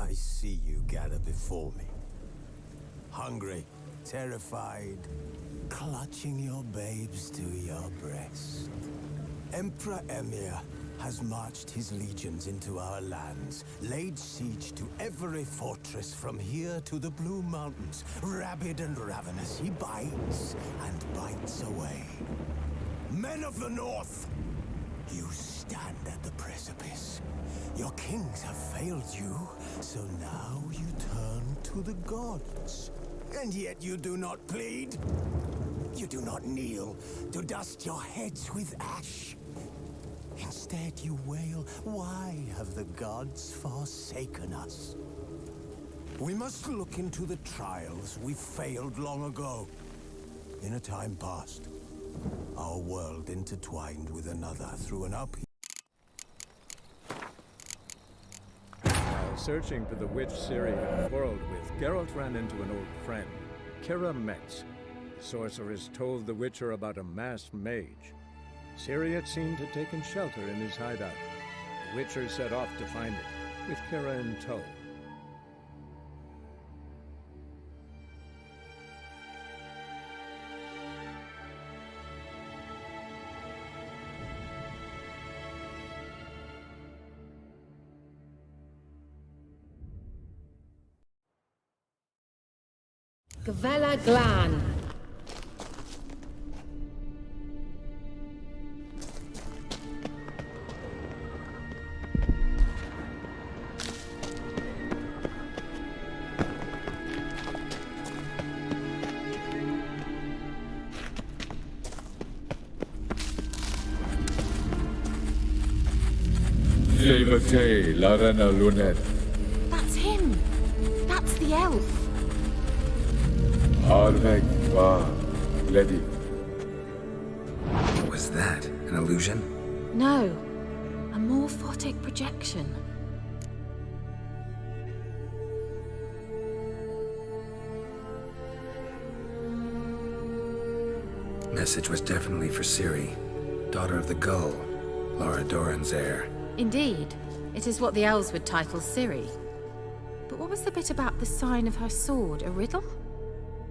I see you gather before me. Hungry, terrified, clutching your babes to your breast. Emperor Emir has marched his legions into our lands, laid siege to every fortress from here to the Blue Mountains. Rabid and ravenous, he bites and bites away. Men of the North, you stand at the precipice. Your kings have failed you, so now you turn to the gods. And yet you do not plead. You do not kneel to dust your heads with ash. Instead you wail, why have the gods forsaken us? We must look into the trials we failed long ago. In a time past, our world intertwined with another through an upheaval. While searching for the witch Ciri had quarreled with, Geralt ran into an old friend, Keira Metz. The sorceress told the Witcher about a masked mage. Ciri had seemed to have taken shelter in his hideout. The Witcher set off to find it, with Keira in tow. Gavella Glan. Levate, Larena Lunet. That's him. That's the elf. Arvek va, Lady. What was that? An illusion? No, a morphotic projection. Message was definitely for Ciri, daughter of the Gull, Lara Doran's heir. Indeed, it is what the elves would title Ciri. But what was the bit about the sign of her sword? A riddle?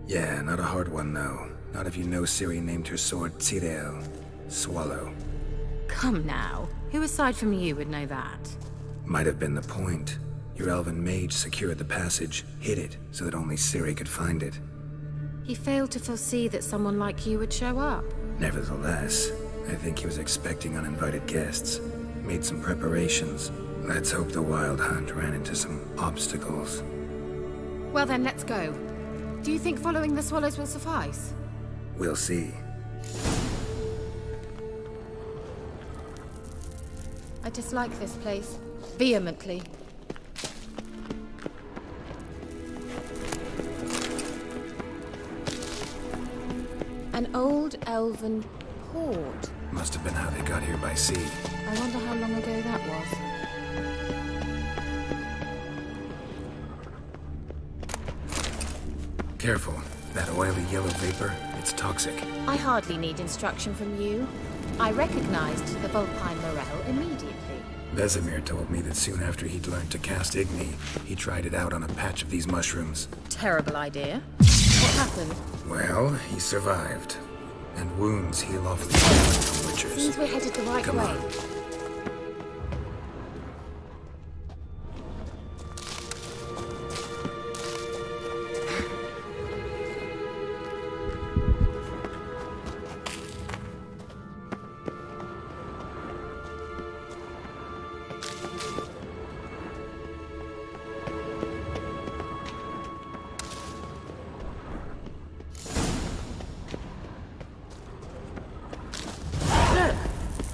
Yeah, not a hard one, though. Not if you know Ciri named her sword Tyrell, Swallow. Come now, who aside from you would know that? Might have been the point. Your elven mage secured the passage, hid it, so that only Ciri could find it. He failed to foresee that someone like you would show up. Nevertheless, I think he was expecting uninvited guests. Made some preparations. Let's hope the Wild Hunt ran into some obstacles. Well then, let's go. Do you think following the swallows will suffice? We'll see. I dislike this place. Vehemently. An old elven port. Must have been how they got here by sea. I wonder how long ago that was. Careful. That oily yellow vapor, it's toxic. I hardly need instruction from you. I recognized the Vulpine Morel immediately. Vesemir told me that soon after he'd learned to cast Igni, he tried it out on a patch of these mushrooms. Terrible idea. What happened? Well, he survived. And wounds heal off the witchers. Seems we're headed the right Come way. on.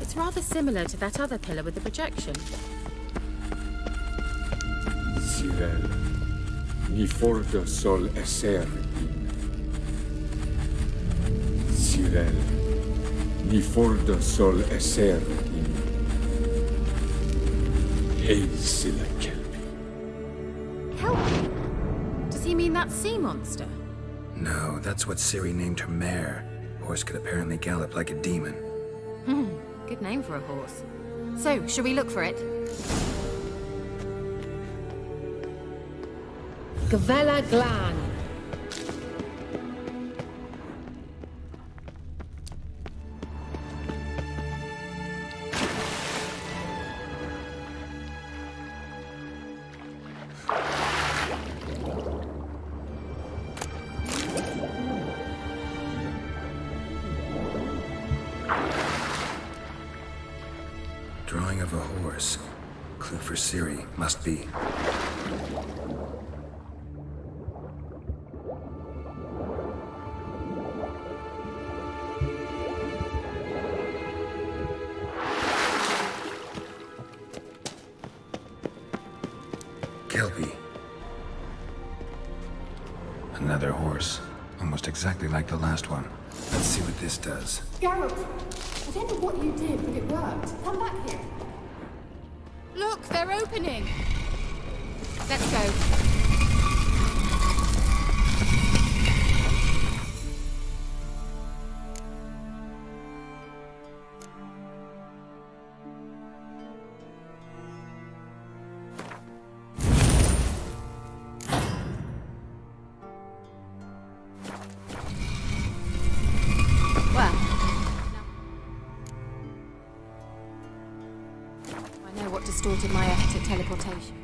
It's rather similar to that other pillar with the projection. Cyril, ni forte sol esser. Cyril, ni forte sol esser. Hey, Silla Kelby. Kelpie? Does he mean that sea monster? No, that's what Ciri named her mare. Horse could apparently gallop like a demon. Good name for a horse. So, shall we look for it? Gavella Glan. Drawing of a horse. Clue for Ciri, must be. Kelpie. Another horse. Almost exactly like the last one. Let's see what this does. Geralt, I don't know what you did, but it worked. Come back here. Look, they're opening. Let's go. What distorted my effort at teleportation?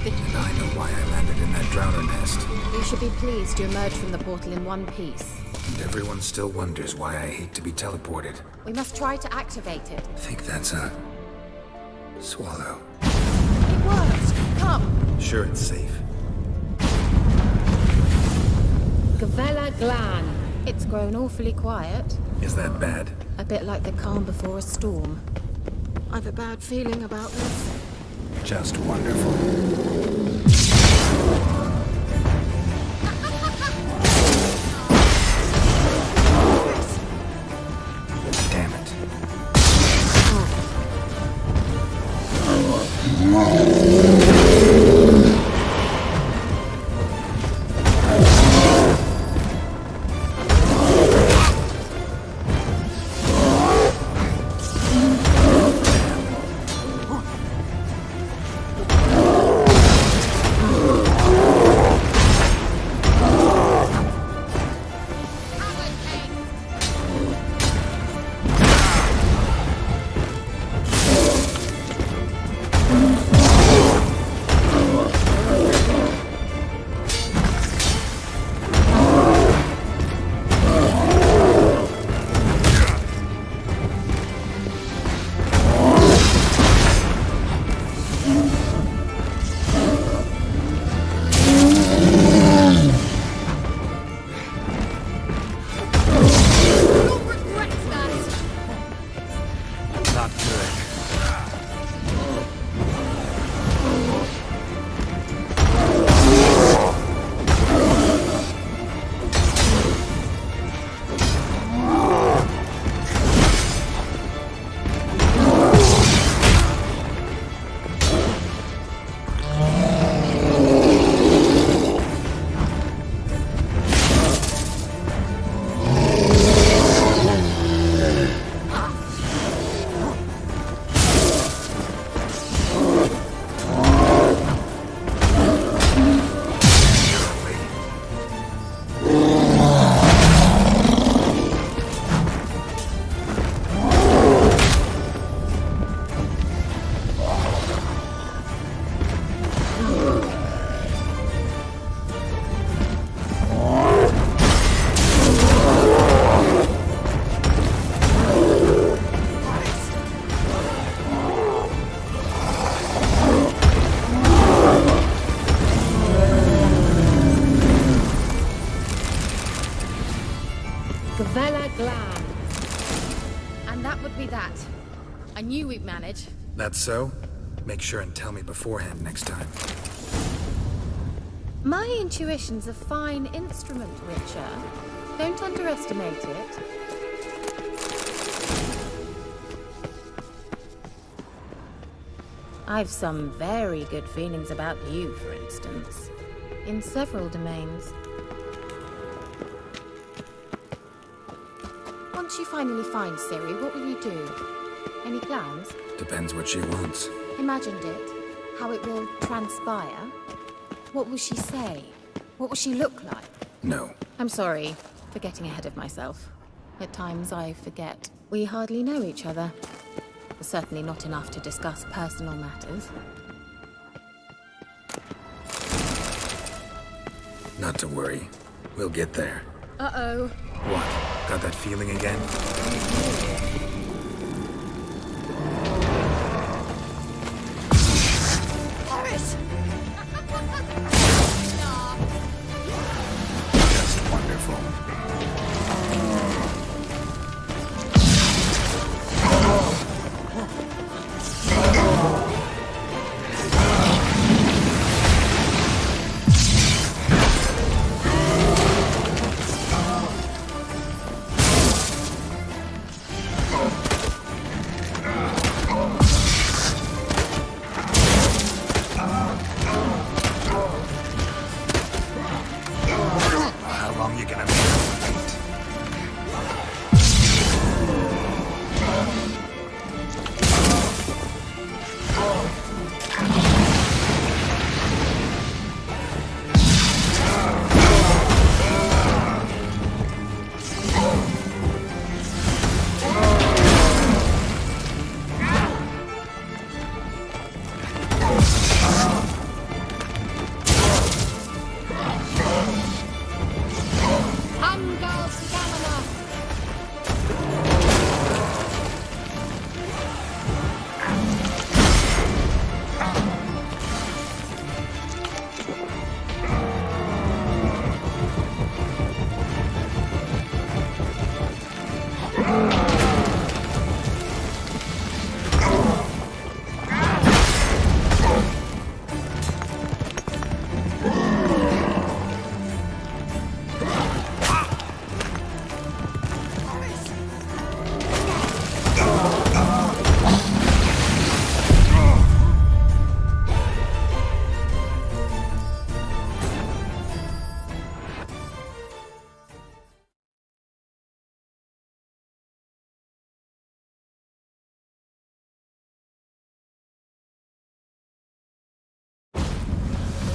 And I know why I landed in that drowner nest. You should be pleased you emerged from the portal in one piece. And everyone still wonders why I hate to be teleported. We must try to activate it. Think that's a... swallow. It worked! Come! Sure it's safe. Gavella Glan. It's grown awfully quiet. Is that bad? A bit like the calm before a storm. I've a bad feeling about this. Just wonderful. Damn it. Gavella Glan. And that would be that. I knew we'd manage. That's so? Make sure and tell me beforehand next time. My intuition's a fine instrument, Witcher. Don't underestimate it. I've some very good feelings about you, for instance. In several domains. Once you finally find Ciri, what will you do? Any plans? Depends what she wants. Imagined it. How it will transpire. What will she say? What will she look like? No. I'm sorry for getting ahead of myself. At times I forget. We hardly know each other. Certainly not enough to discuss personal matters. Not to worry. We'll get there. Uh-oh. What? Got that feeling again? Paris! Just wonderful. How long you gonna make us wait?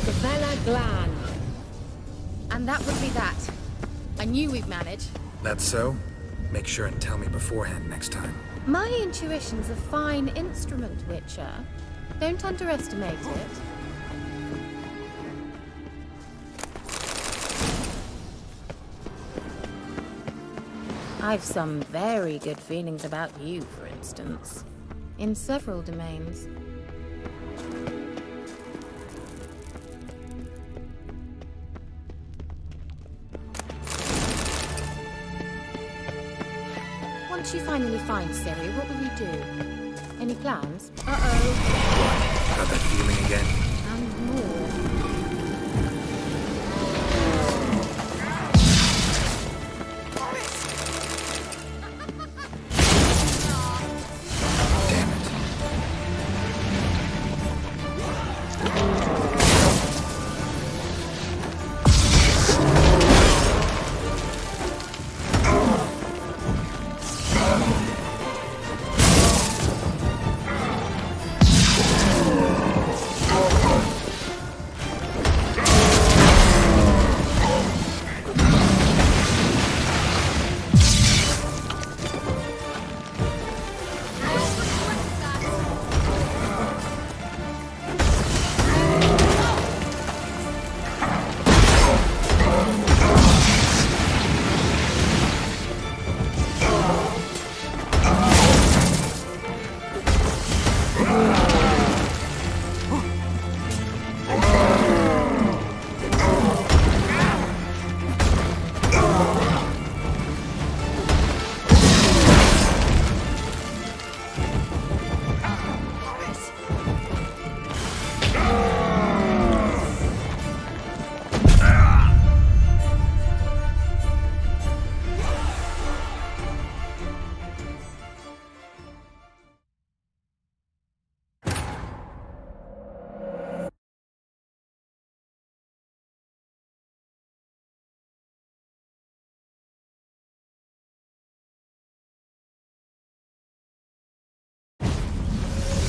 Gavella Glan. And that would be that. I knew we'd manage. That's so? Make sure and tell me beforehand next time. My intuition's a fine instrument, Witcher. Don't underestimate it. I've some very good feelings about you, for instance. In several domains. Once you finally find Ciri, what will you do? Any plans? Uh-oh. Got that feeling again? And more. Damn it.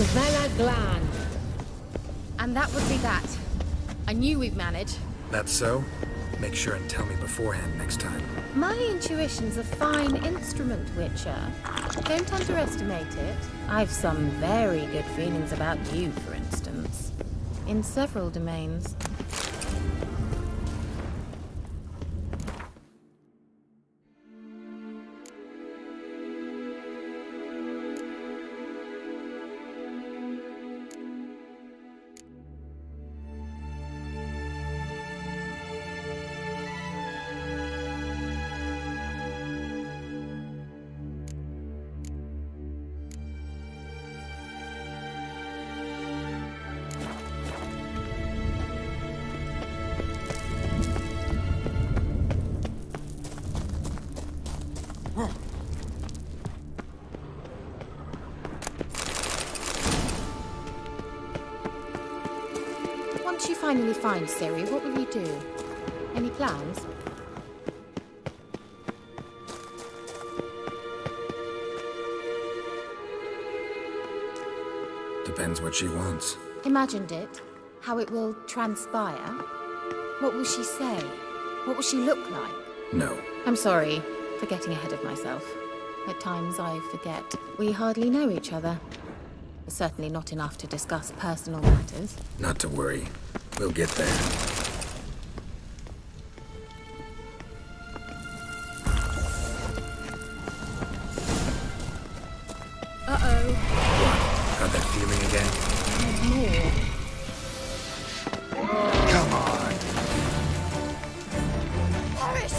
Vela Glan. And that would be that. I knew we'd manage. That's so? Make sure and tell me beforehand next time. My intuition's a fine instrument, Witcher. Don't underestimate it. I've some very good feelings about you, for instance. In several domains. Once you finally find Ciri, what will you do? Any plans? Depends what she wants. Imagined it. How it will transpire. What will she say? What will she look like? No. I'm sorry for getting ahead of myself. At times I forget. We hardly know each other. Certainly not enough to discuss personal matters. Not to worry. We'll get there. Uh-oh. Got that feeling again? More. Come on! Boris!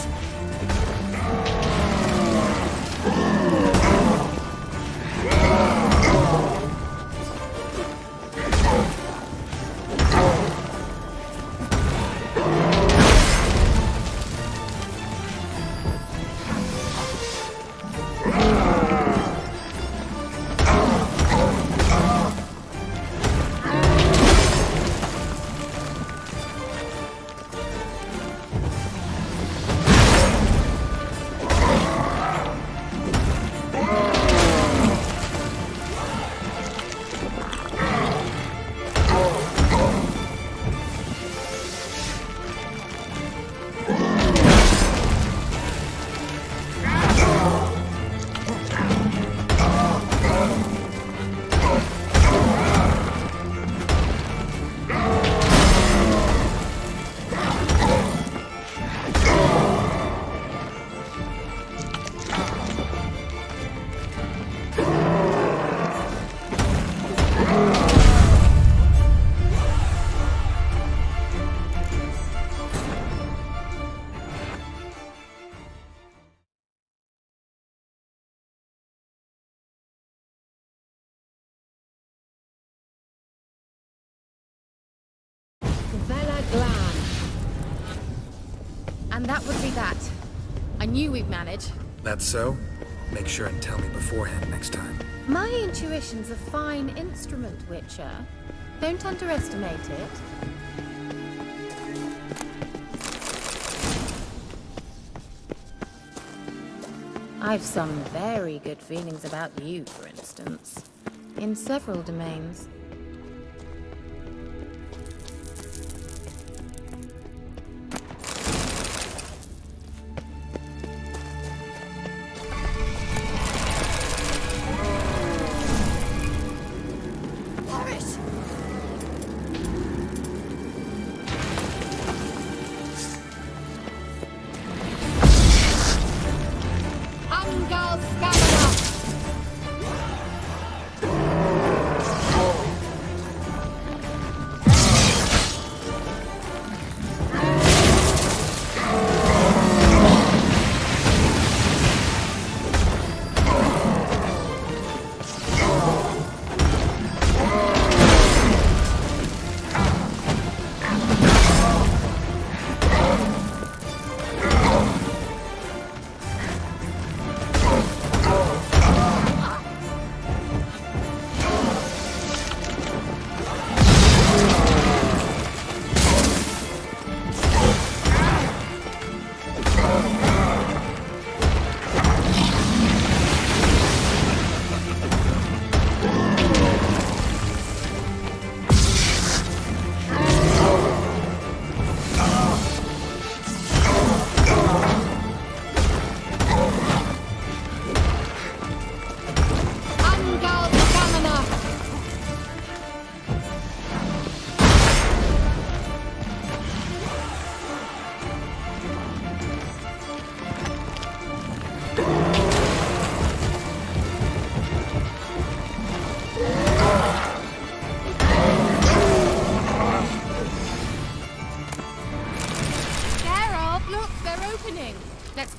Vela Glan. And that would be that. I knew we'd manage. That's so? Make sure and tell me beforehand next time. My intuition's a fine instrument, Witcher. Don't underestimate it. I've some very good feelings about you, for instance. In several domains.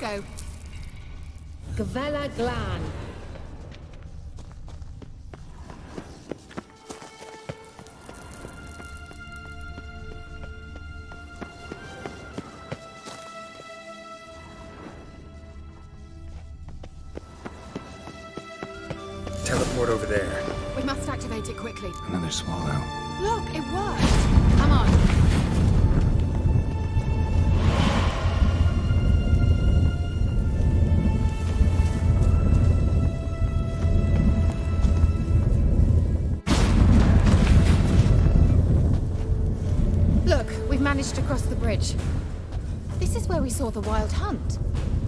go. Gavella Glan. Teleport over there. We must activate it quickly. Another swallow. Look, it worked. Come on. Look, we've managed to cross the bridge. This is where we saw the wild hunt.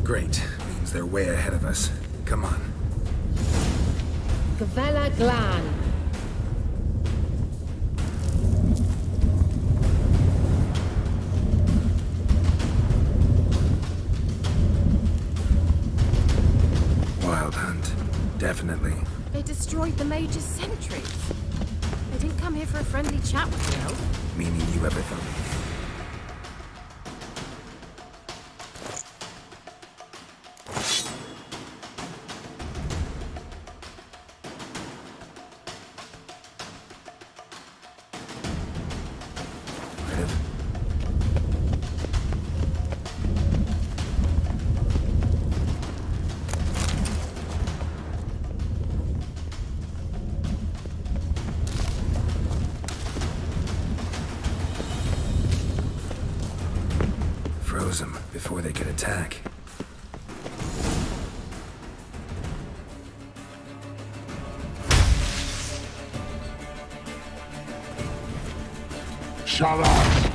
Great. Means they're way ahead of us. Come on. Gavella Glan. Wild hunt. Definitely. They destroyed the Mage's sentries. They didn't come here for a friendly chat with you, no? Meaning you ever thought. Froze them before they could attack. Shut up!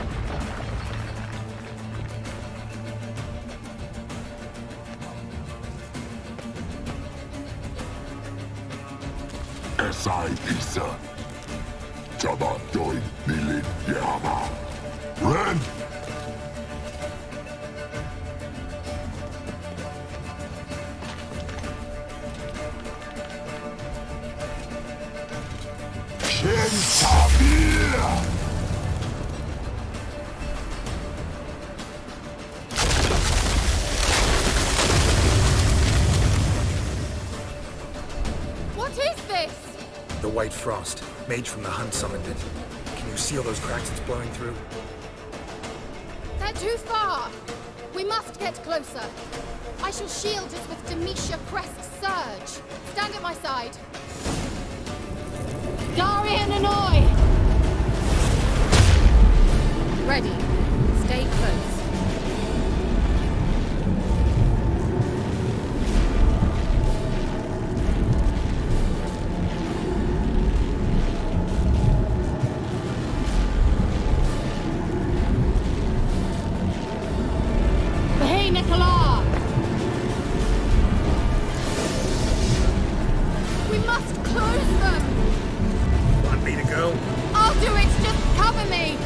SI Isa. Jabadoy Nilin Yama. Ren! What is this? The White Frost. Mage from the hunt summoned it. Can you see all those cracks it's blowing through? They're too far. We must get closer. I shall shield us with Demetia Crest's surge. Stand at my side. Darian Annoy! Ready. Stay close. Hey, Nicola! We must close them! Want me to go? I'll do it! Just cover me!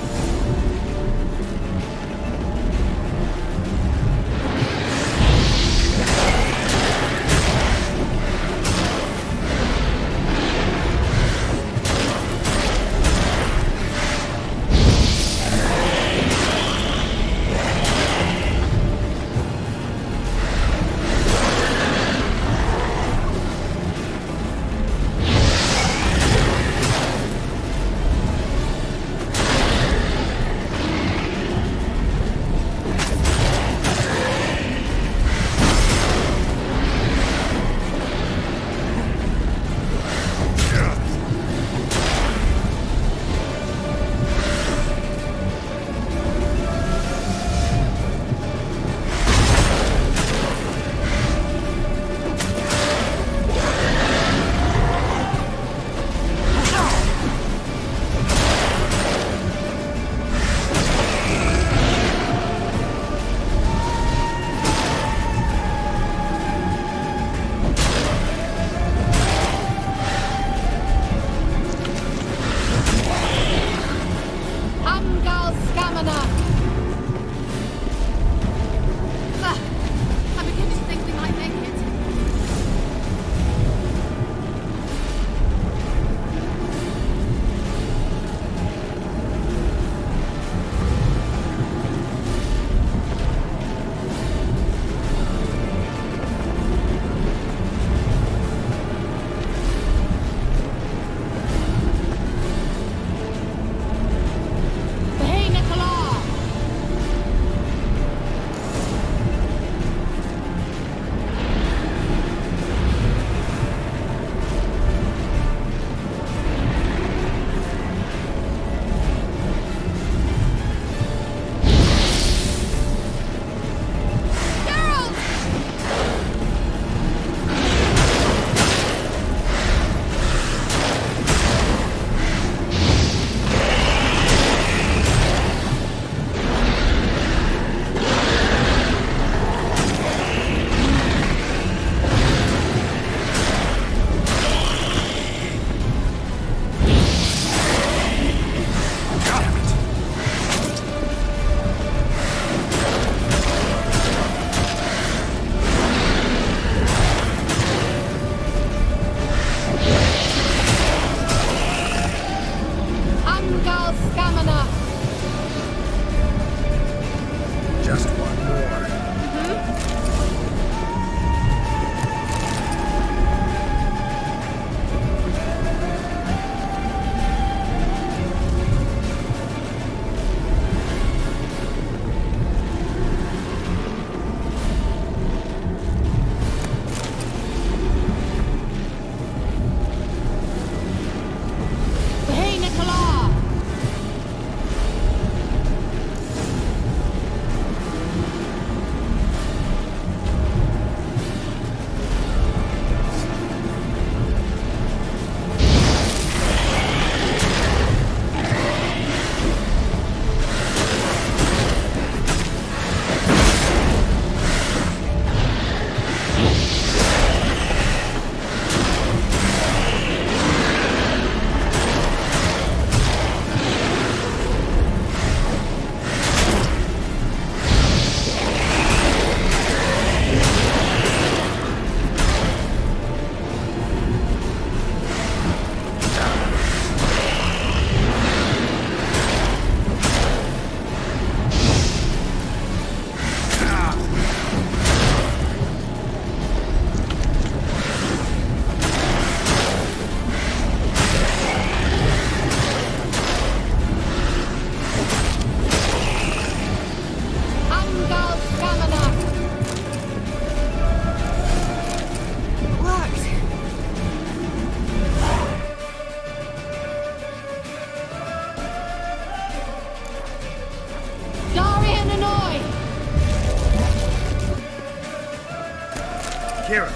Kira!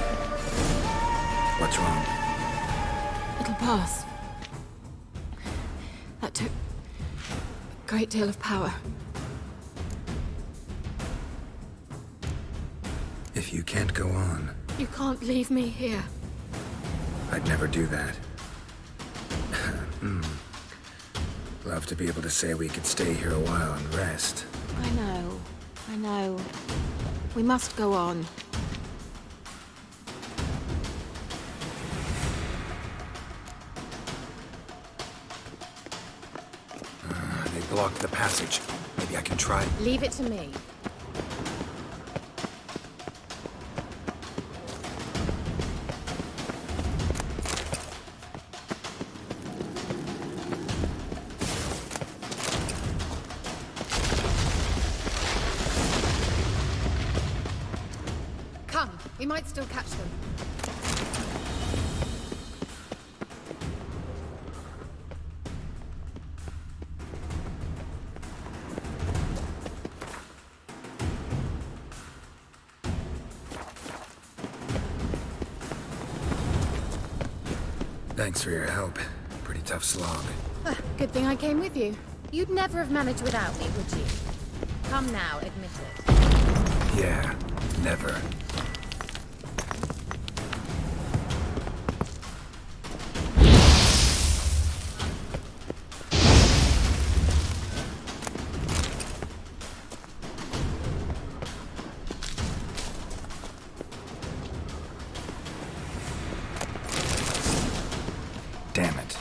What's wrong? It'll pass. That took a great deal of power. If you can't go on, You can't leave me here. I'd never do that. Love to be able to say we could stay here a while and rest. I know. We must go on. They blocked the passage. Maybe I can try. Leave it to me. Come, we might still catch them. Thanks for your help. Pretty tough slog. Good thing I came with you. You'd never have managed without me, would you? Come now, admit it. Yeah, never. Damn it.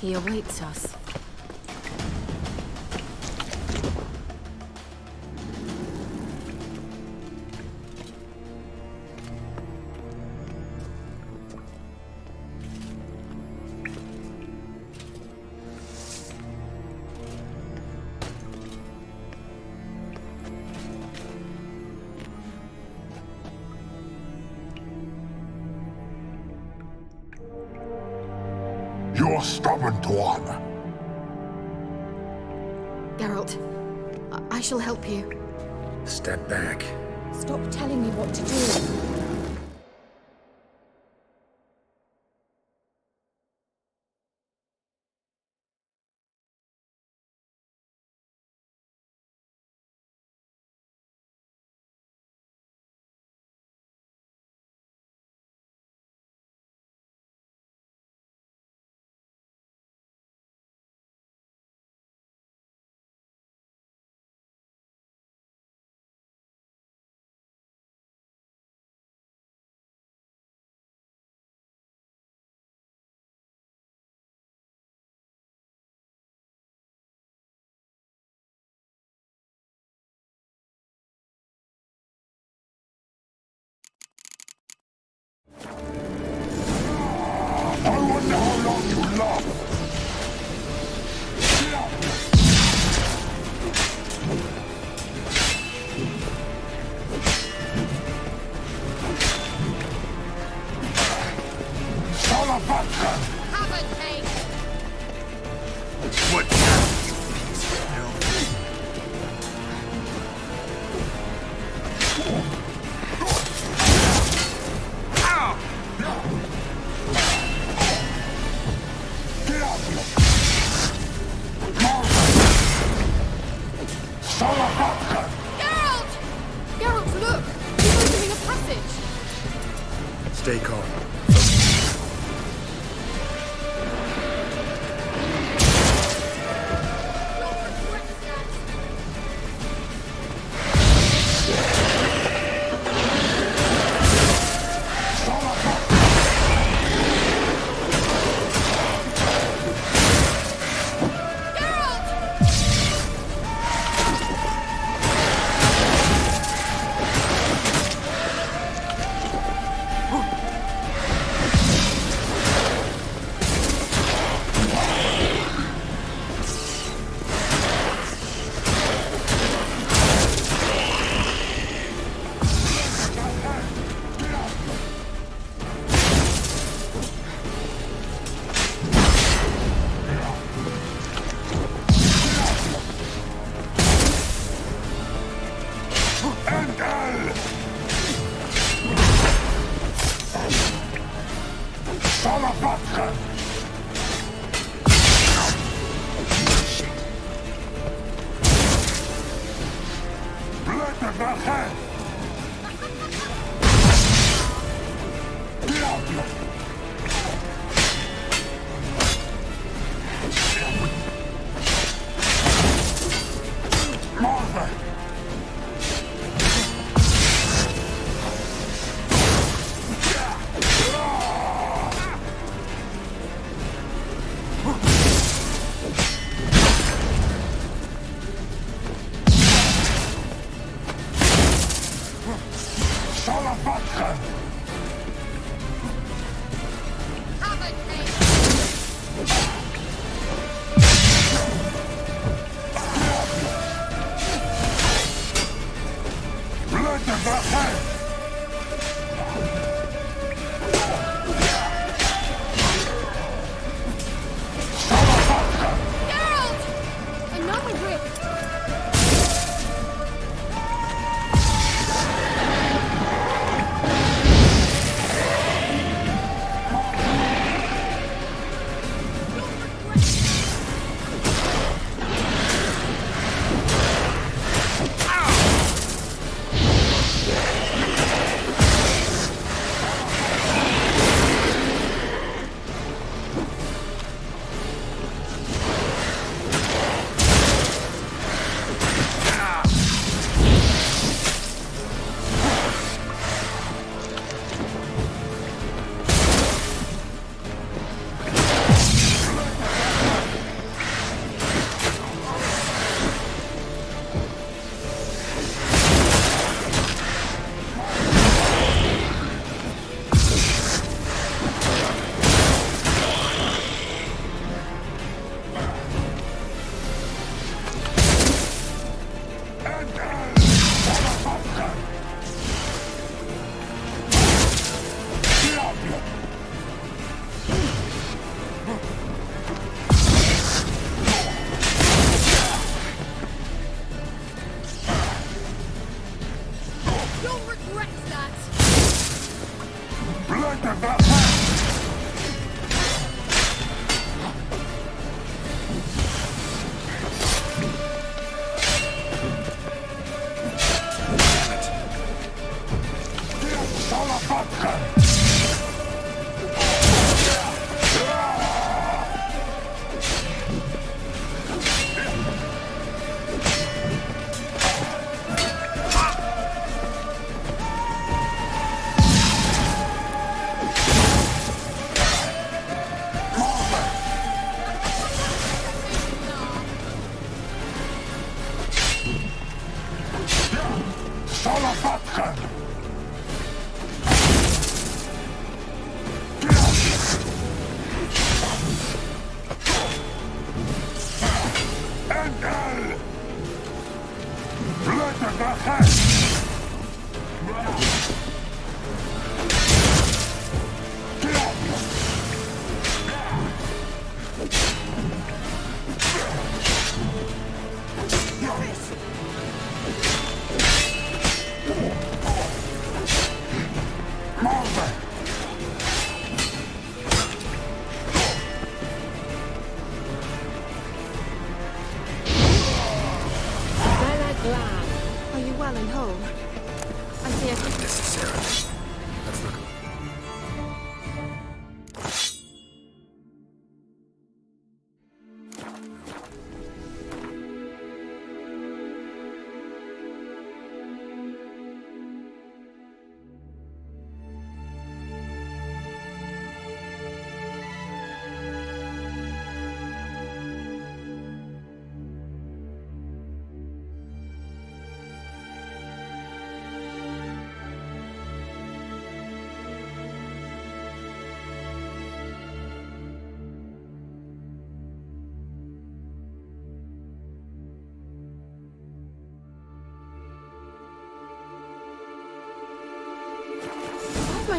He awaits us. You're stubborn, Tuan. Geralt, I shall help you. Step back. Stop telling me what to do. I wonder how long you last. Salavatca! Have a taste! What? You piece of hell. Stay calm.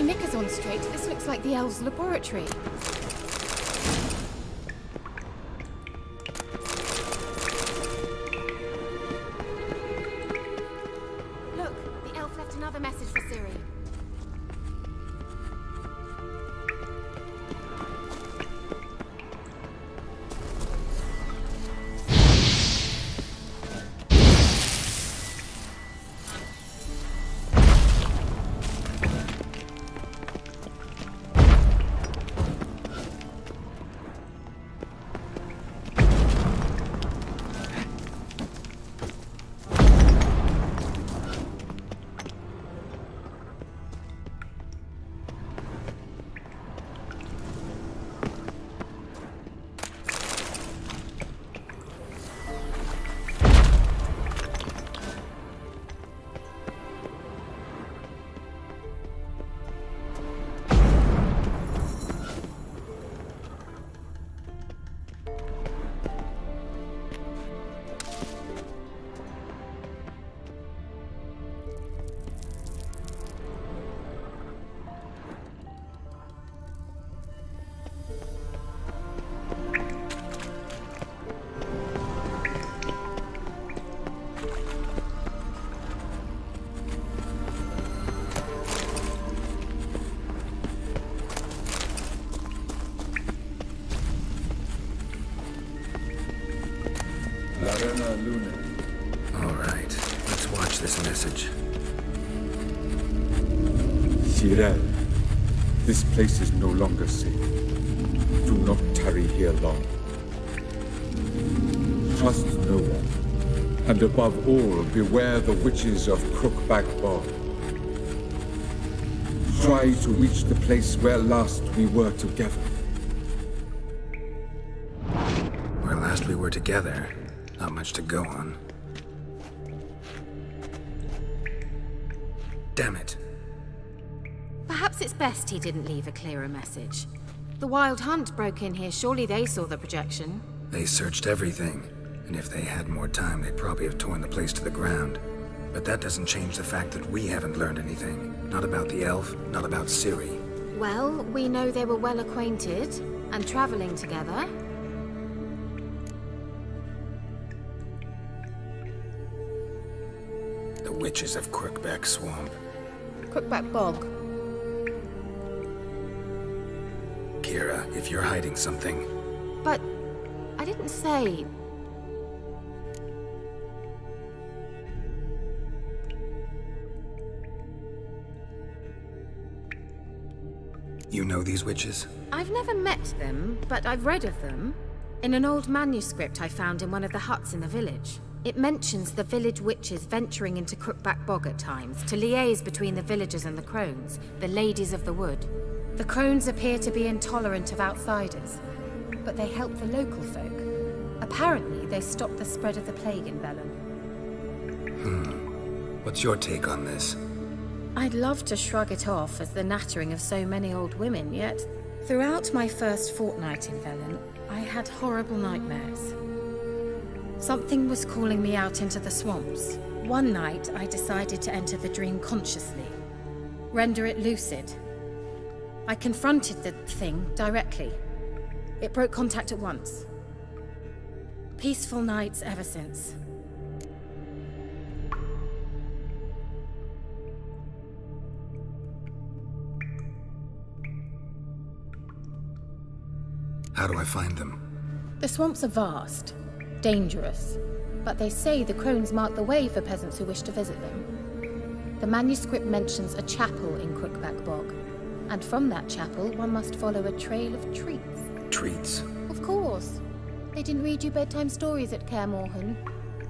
knickers on straight, this looks like the elves' laboratory. Look, the elf left another message for Ciri. Larena Lune. All right, let's watch this message. Cirel, this place is no longer safe. Do not tarry here long. Trust no one. And above all, beware the witches of Crookback Bog. Try to reach the place where last we were together. Where last we were together, not much to go on. Damn it. Perhaps it's best he didn't leave a clearer message. The Wild Hunt broke in here, surely they saw the projection. They searched everything, and if they had more time, they'd probably have torn the place to the ground. But that doesn't change the fact that we haven't learned anything. Not about the elf, not about Ciri. Well, we know they were well acquainted and traveling together. The witches of Crookback Swamp. Crookback Bog. Kira, if you're hiding something, But I didn't say. you know these witches? I've never met them, but I've read of them. In an old manuscript I found in one of the huts in the village. It mentions the village witches venturing into Crookback Bog at times to liaise between the villagers and the crones, the ladies of the wood. The crones appear to be intolerant of outsiders, but they help the local folk. Apparently, they stopped the spread of the plague in Velen. What's your take on this? I'd love to shrug it off as the nattering of so many old women, yet throughout my first fortnight in Velen, I had horrible nightmares. Something was calling me out into the swamps. One night, I decided to enter the dream consciously, render it lucid. I confronted the thing directly. It broke contact at once. Peaceful nights ever since. How do I find them? The swamps are vast, dangerous, but they say the crones mark the way for peasants who wish to visit them. The manuscript mentions a chapel in Crookback Bog, and from that chapel one must follow a trail of treats. Treats? Of course. They didn't read you bedtime stories at Kaer Morhen.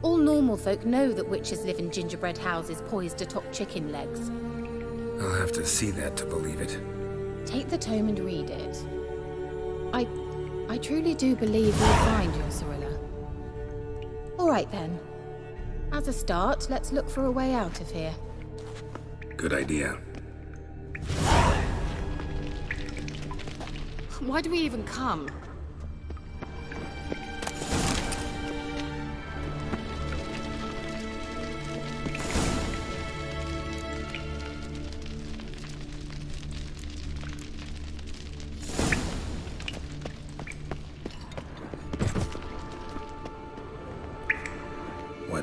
All normal folk know that witches live in gingerbread houses poised atop chicken legs. I'll have to see that to believe it. Take the tome and read it. I truly do believe we'll find your Cirilla. All right then. As a start, let's look for a way out of here. Good idea. Why do we even come?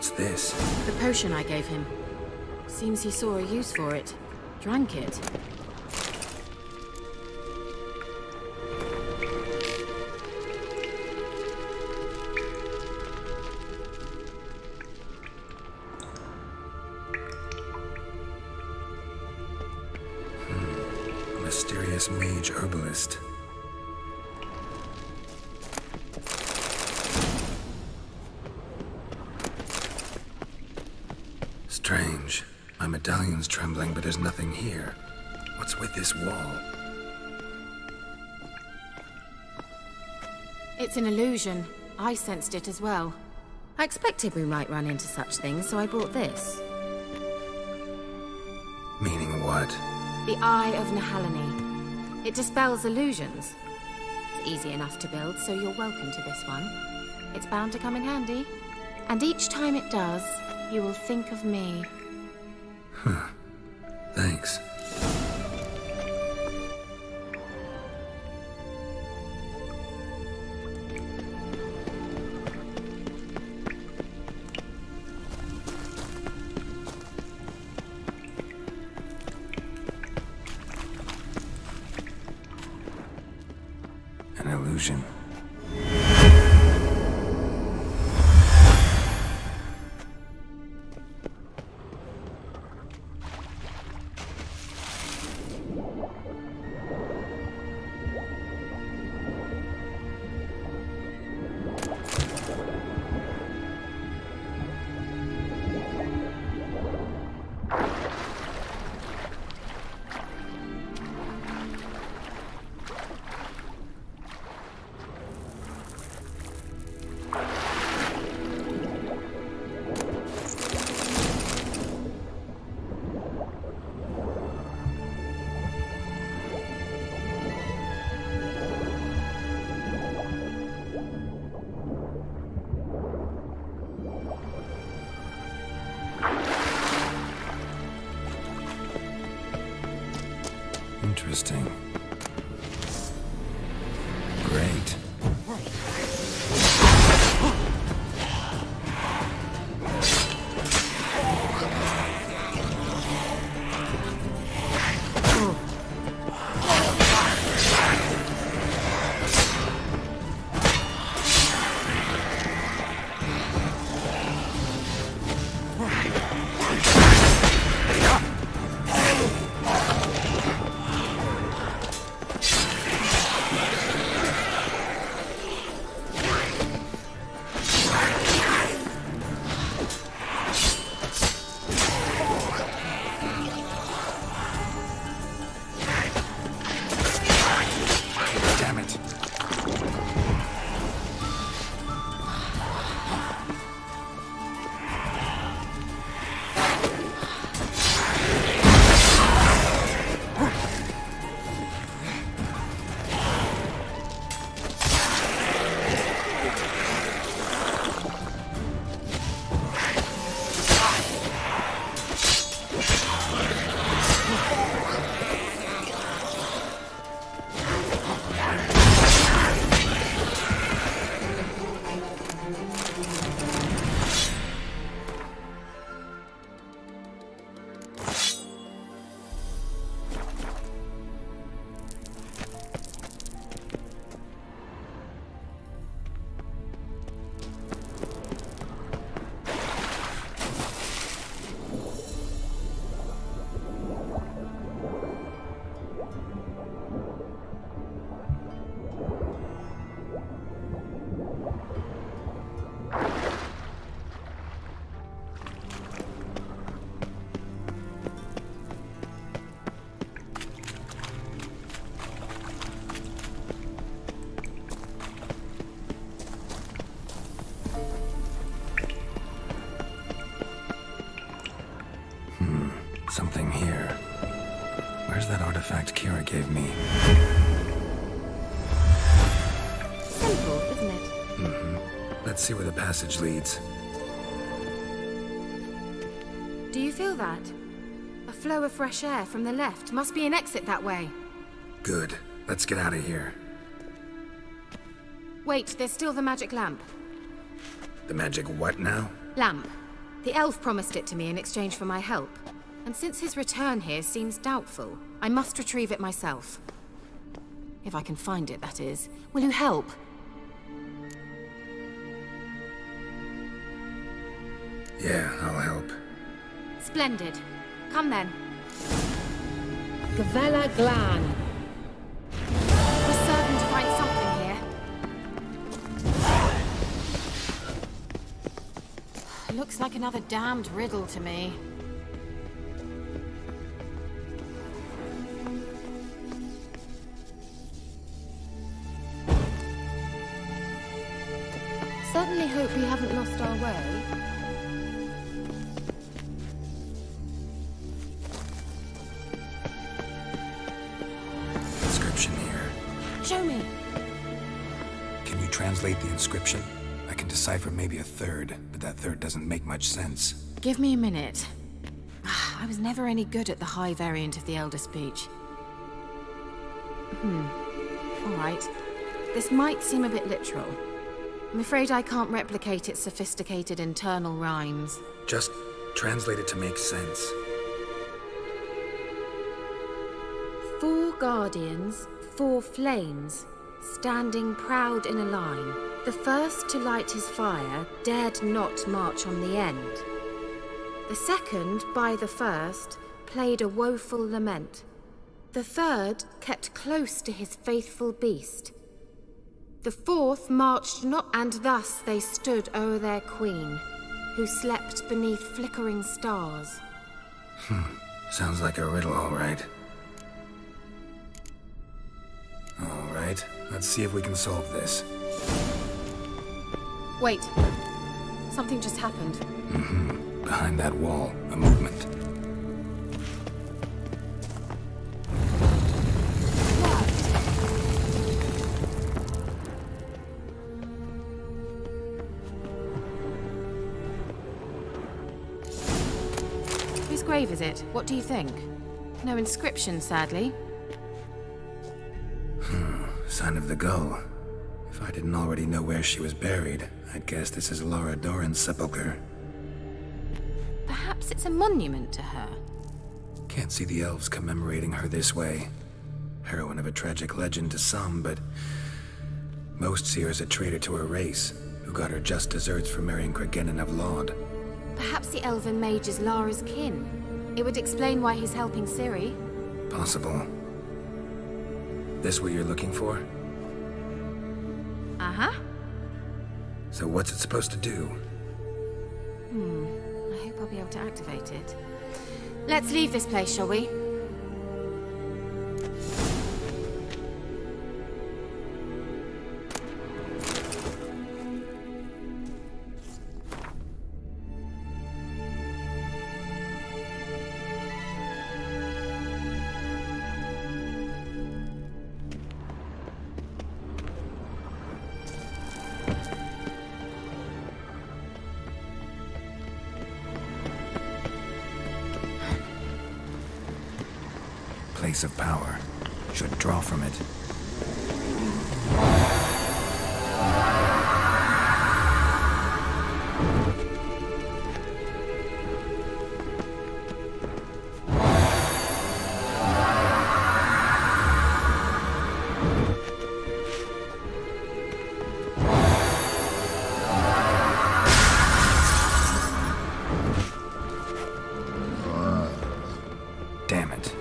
What's this? The potion I gave him. Seems he saw a use for it. Drank it. Mysterious mage herbalist. Strange. My medallion's trembling, but there's nothing here. What's with this wall? It's an illusion. I sensed it as well. I expected we might run into such things, so I brought this. Meaning what? The Eye of Nehaleni. It dispels illusions. It's easy enough to build, so you're welcome to this one. It's bound to come in handy. And each time it does, you will think of me. Thanks. An illusion. Interesting. Great. Damn it. Something here. Where's that artifact Kira gave me? Simple, isn't it? Mm-hmm. Let's see where the passage leads. Do you feel that? A flow of fresh air from the left. Must be an exit that way. Good. Let's get out of here. Wait, there's still the magic lamp. The magic what now? Lamp. The elf promised it to me in exchange for my help. And since his return here seems doubtful, I must retrieve it myself. If I can find it, that is. Will you help? Yeah, I'll help. Splendid. Come then. Gavella Glan. We're certain to find something here. Looks like another damned riddle to me. Certainly hope we haven't lost our way. Inscription here. Show me. Can you translate the inscription? I can decipher maybe a third, but that third doesn't make much sense. Give me a minute. I was never any good at the high variant of the Elder Speech. All right. This might seem a bit literal. I'm afraid I can't replicate its sophisticated internal rhymes. Just translate it to make sense. 4 guardians, 4 flames, standing proud in a line. The first to light his fire dared not march on the end. The second, by the first, played a woeful lament. The third kept close to his faithful beast. The fourth marched not, and thus they stood o'er their queen, who slept beneath flickering stars. Sounds like a riddle, all right. All right, let's see if we can solve this. Wait. Something just happened. Behind that wall, a movement. Whose grave is it? What do you think? No inscription, sadly. Sign of the gull. If I didn't already know where she was buried, I'd guess this is Laura Doran's sepulcher. Perhaps it's a monument to her. Can't see the elves commemorating her this way. Heroine of a tragic legend to some, but most see her as a traitor to her race, who got her just deserts for marrying Cregennan of Laud. Perhaps the elven mage is Lara's kin. It would explain why he's helping Ciri. Possible. This what you're looking for? Uh-huh. So what's it supposed to do? I hope I'll be able to activate it. Let's leave this place, shall we? Place of power. Should draw from it. Damn it.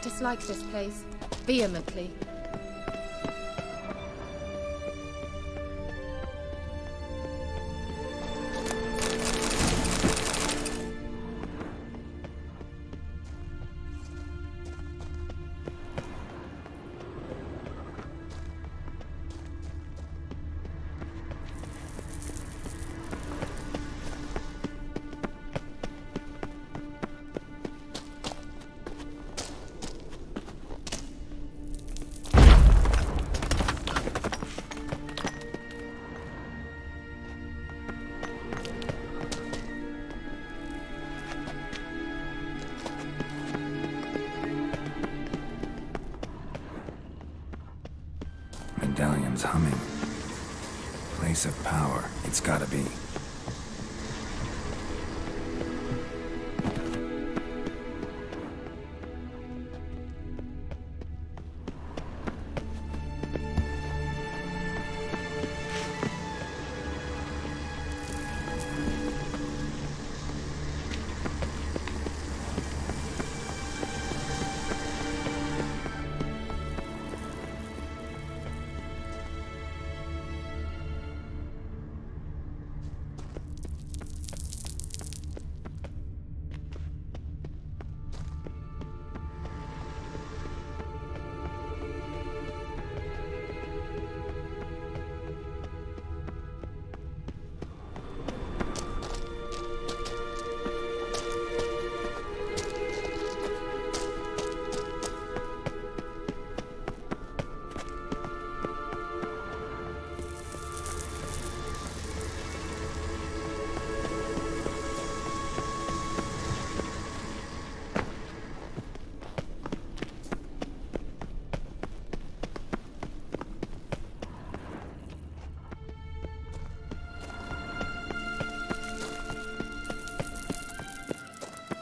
dislike this place. Vehemently. Medallion's humming. Place of power, it's gotta be.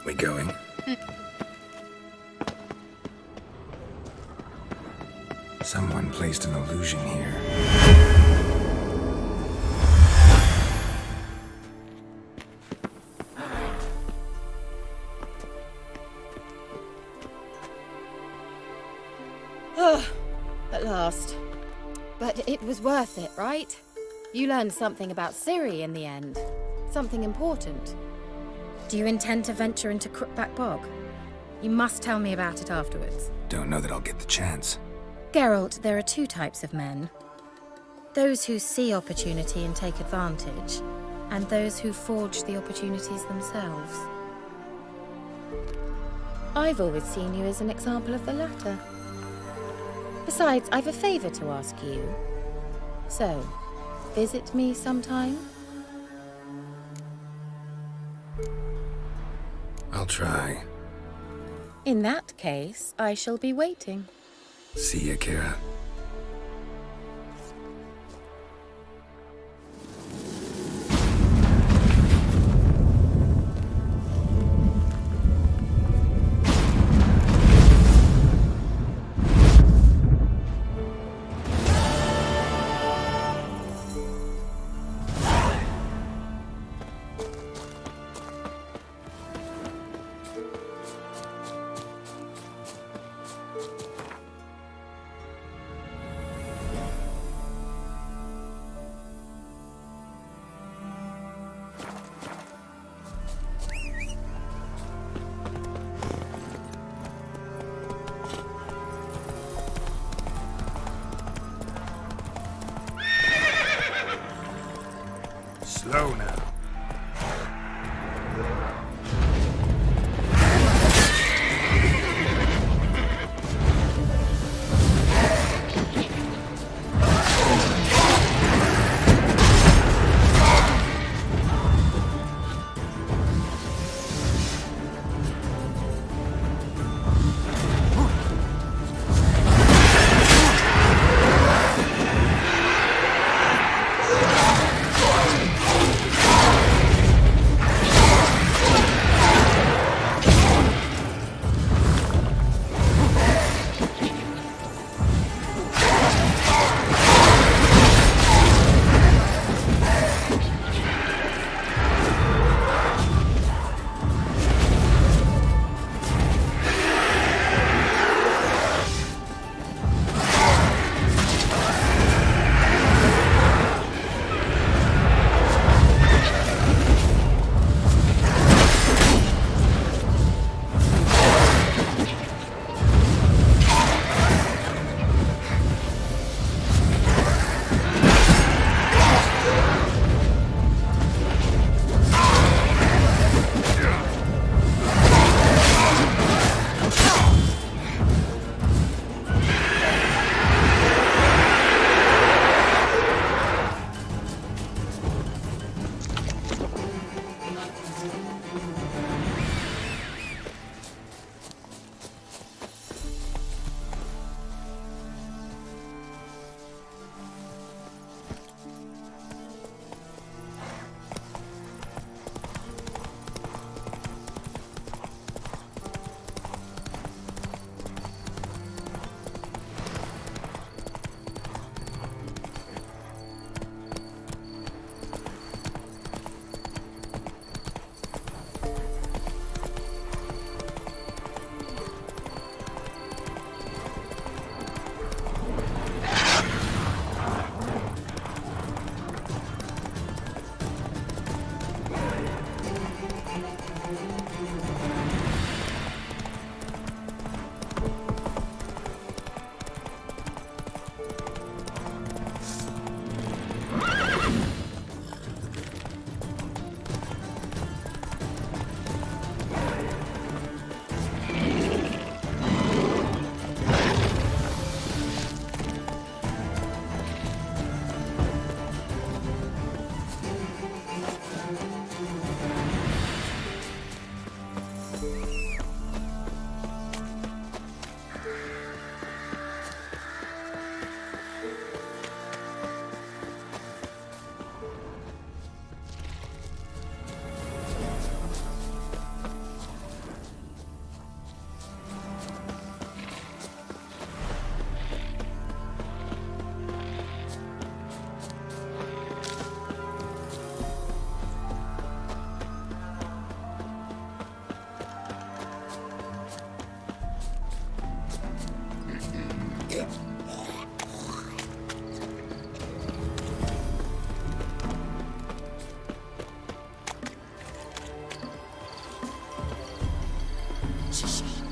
We going? Someone placed an illusion here. At last. But it was worth it, right? You learned something about Ciri in the end. Something important. Do you intend to venture into Crookback Bog? You must tell me about it afterwards. Don't know that I'll get the chance. Geralt, there are two types of men. Those who see opportunity and take advantage, and those who forge the opportunities themselves. I've always seen you as an example of the latter. Besides, I've a favor to ask you. So, visit me sometime? I'll try. In that case, I shall be waiting. See ya, Kira.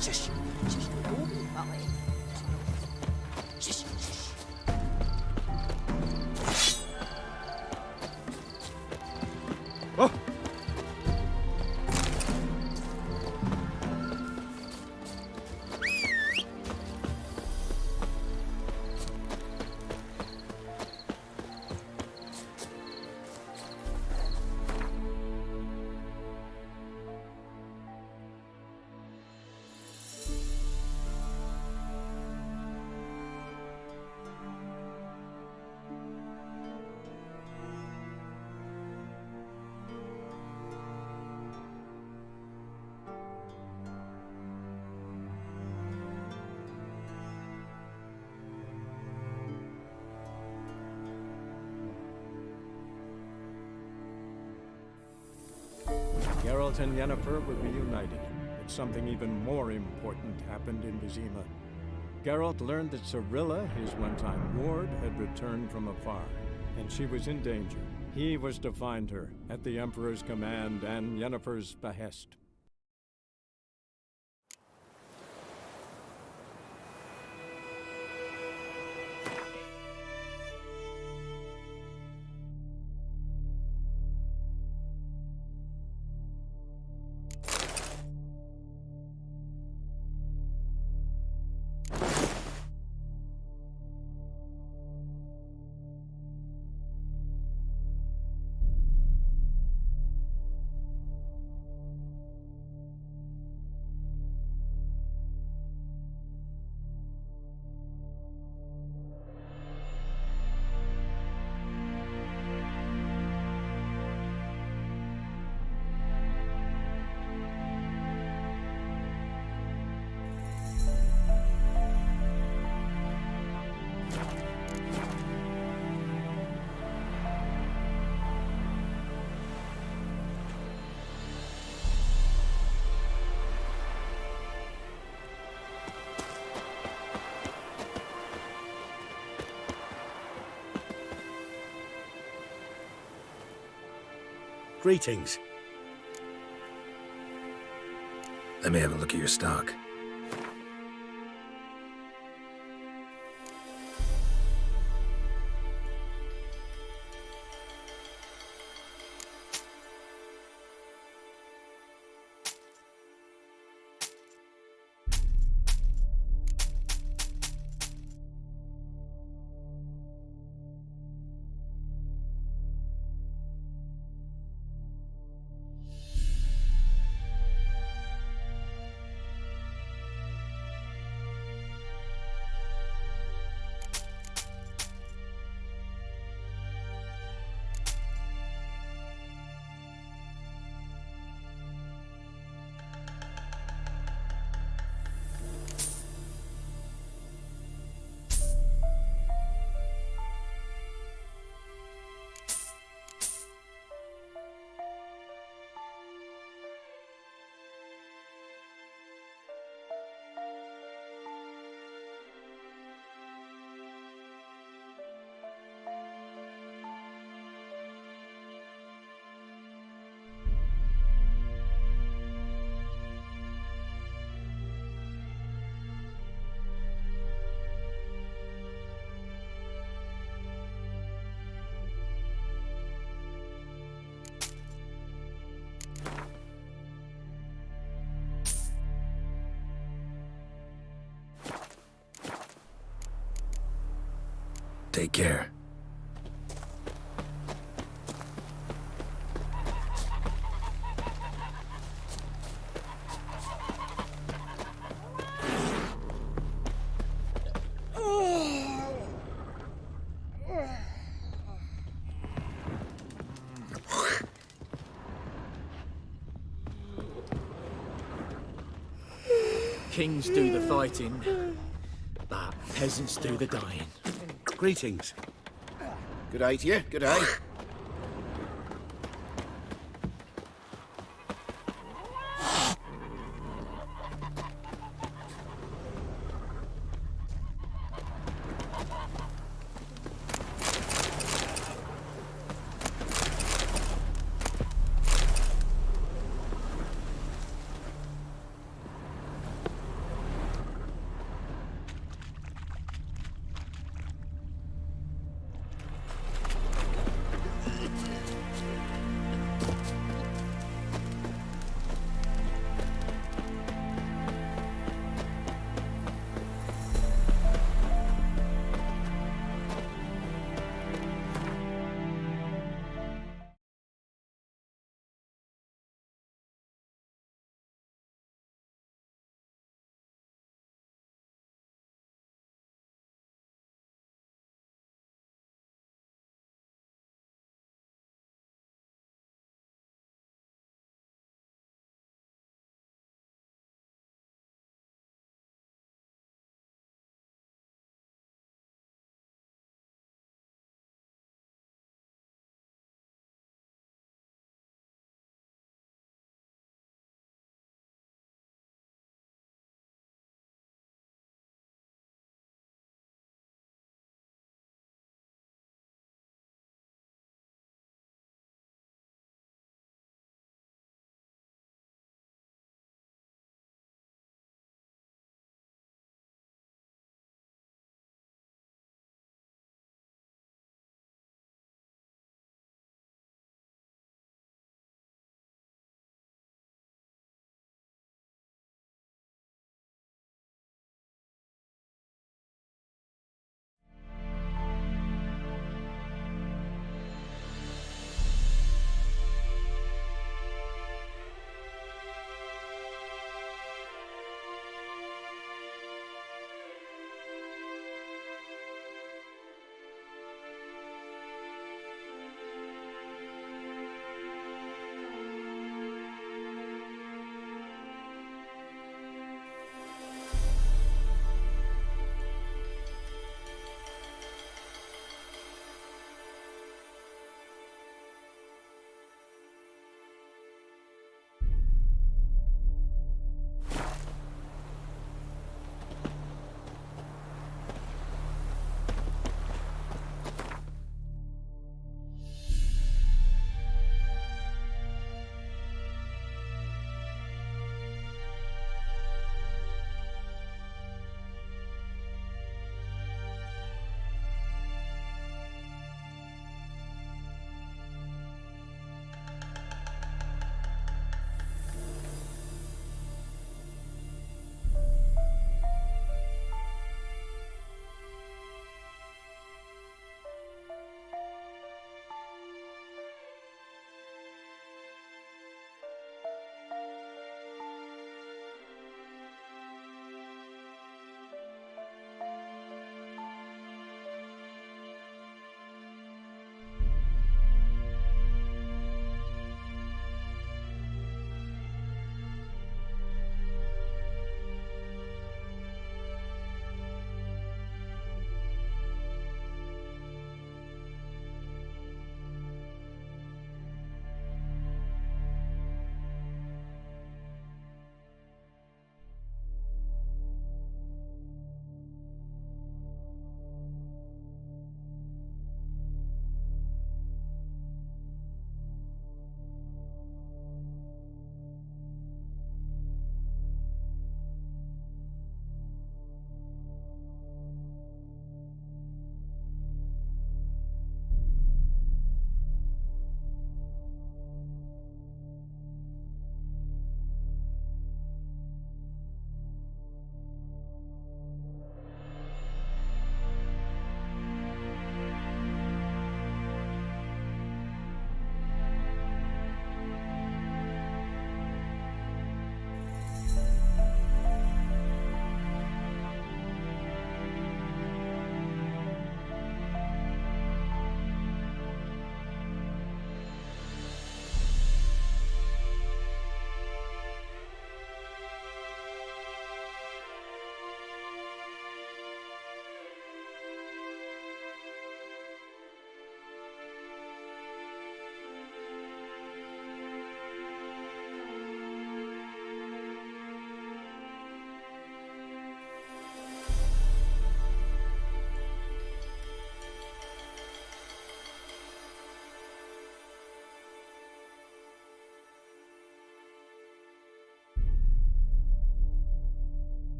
Shush. Shush. You'll be fine. Shush. Shush. Oh! Geralt and Yennefer were reunited, but something even more important happened in Vizima. Geralt learned that Cirilla, his one-time ward, had returned from afar, and she was in danger. He was to find her, at the Emperor's command and Yennefer's behest. Greetings. Let me have a look at your stock. Take care. Kings do the fighting, but peasants do the dying. Greetings. Good day to you, good day.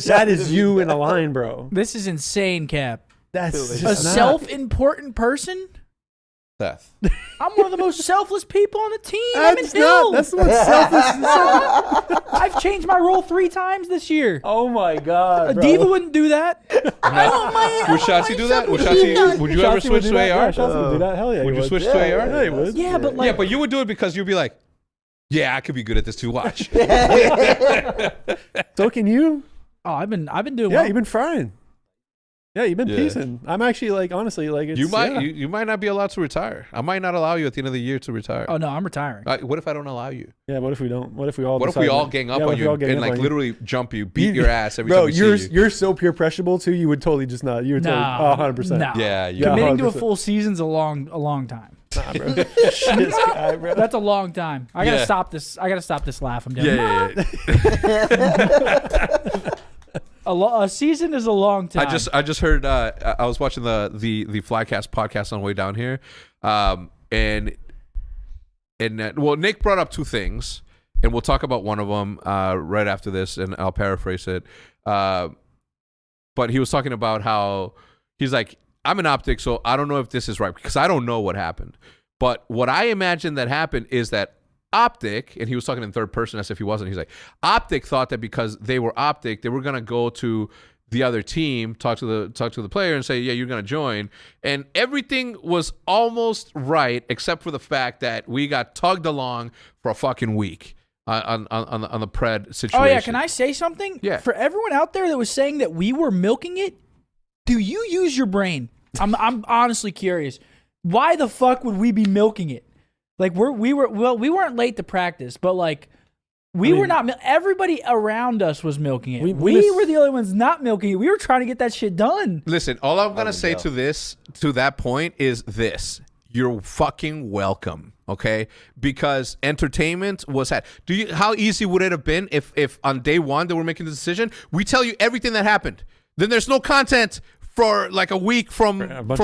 That is you in a line, bro. This is insane, Cap. That's A just not- self-important person? Seth. I'm one of the most selfless people on the team. I'm in That's Hill. not. That's not selfless. I've changed my role 3 times this year. Oh my god, bro. Diva wouldn't do that. I want my. Would Shotzi do that? Would you ever Shotzi would switch do to that. AR? Yeah, Shotzi would do that. Hell yeah. Would he you switch to AR? Yeah, he would. Yeah, but like. Yeah, but you would do it because you'd be like, yeah, I could be good at this too. Watch. So can you? Oh, I've been doing. Yeah, well. you've been frying. Yeah, you've been Yeah. piecing. I'm actually like, honestly, like it's, You might yeah. you might not be allowed to retire. I might not allow you at the end of the year to retire. Oh no, I'm retiring. What if I don't allow you? Yeah, what if we don't? What if we all? What if we decide all that- gang up yeah, what on if we you all gang and up like on you? literally jump you, beat your ass every Bro, time we see you? you're so peer pressurable too. You would totally just not. You would totally. Nah, 100%. nah. Yeah, you Committing to a 100%. full season's a long time. Nah, bro. This guy, bro. That's a long time. I gotta Yeah. stop this. I gotta stop this laugh I'm doing. Yeah. A season is a long time. I just heard. I was watching the Flycast podcast on the way down here, and well, Nick brought up 2 things, and we'll talk about one of them right after this, and I'll paraphrase it. But he was talking about how he's like, I'm an optic, so I don't know if this is right because I don't know what happened. But what I imagine that happened is that Optic, and he was talking in third person as if he wasn't. He's like, Optic thought that because they were Optic, they were gonna go to the other team, talk to the player, and say, yeah, you're gonna join. And everything was almost right, except for the fact that we got tugged along for a fucking week on the Pred situation. Oh yeah, can I say something? Yeah. For everyone out there that was saying that we were milking it, do you use your brain? I'm honestly curious. Why the fuck would we be milking it? Like we weren't late to practice, but like we were not. Everybody around us was milking it. We were the only ones not milking it. We were trying to get that shit done. Listen, all I'm gonna say to that point is this: you're fucking welcome. Okay, because entertainment was had. How easy would it have been if on day 1 they were making the decision? We tell you everything that happened. Then there's no content for like a week from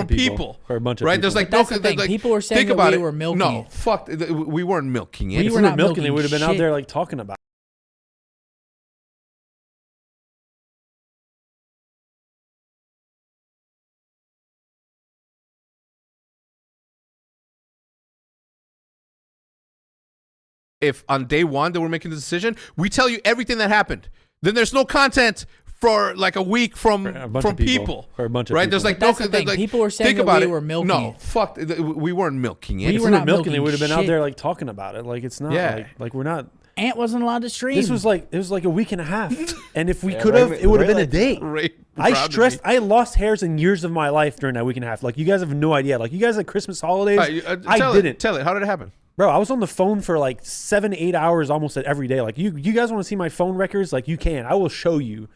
people. For a bunch of right? people. There's like That's no the thing. like, People were saying think that about we it. were milking No, it. fuck. We weren't milking it. We If were we were not milking it, milking would have been out shit. there like talking about it. If on day 1 they were making the decision, we tell you everything that happened. Then there's no content for like a week from people. For a bunch of right? people. There's like That's no the thing. like, People were saying think that about we it. were milking No, it. fuck. We weren't milking it. We If were we not were milking it, milking would have been out shit. there like talking about it. Like it's not. Yeah. Like we're not. Ant wasn't allowed to stream. This was like a week and a half, and if we could have, it would have been a day. Ray, I proud of stressed. me. I lost hairs in years of my life during that week and a half. Like you guys have no idea. Like you guys at Christmas holidays, I didn't. Tell it. How did it happen? Bro, I was on the phone for like 7 to 8 hours almost every day. Like you guys want to see my phone records? Like you can. I will show you.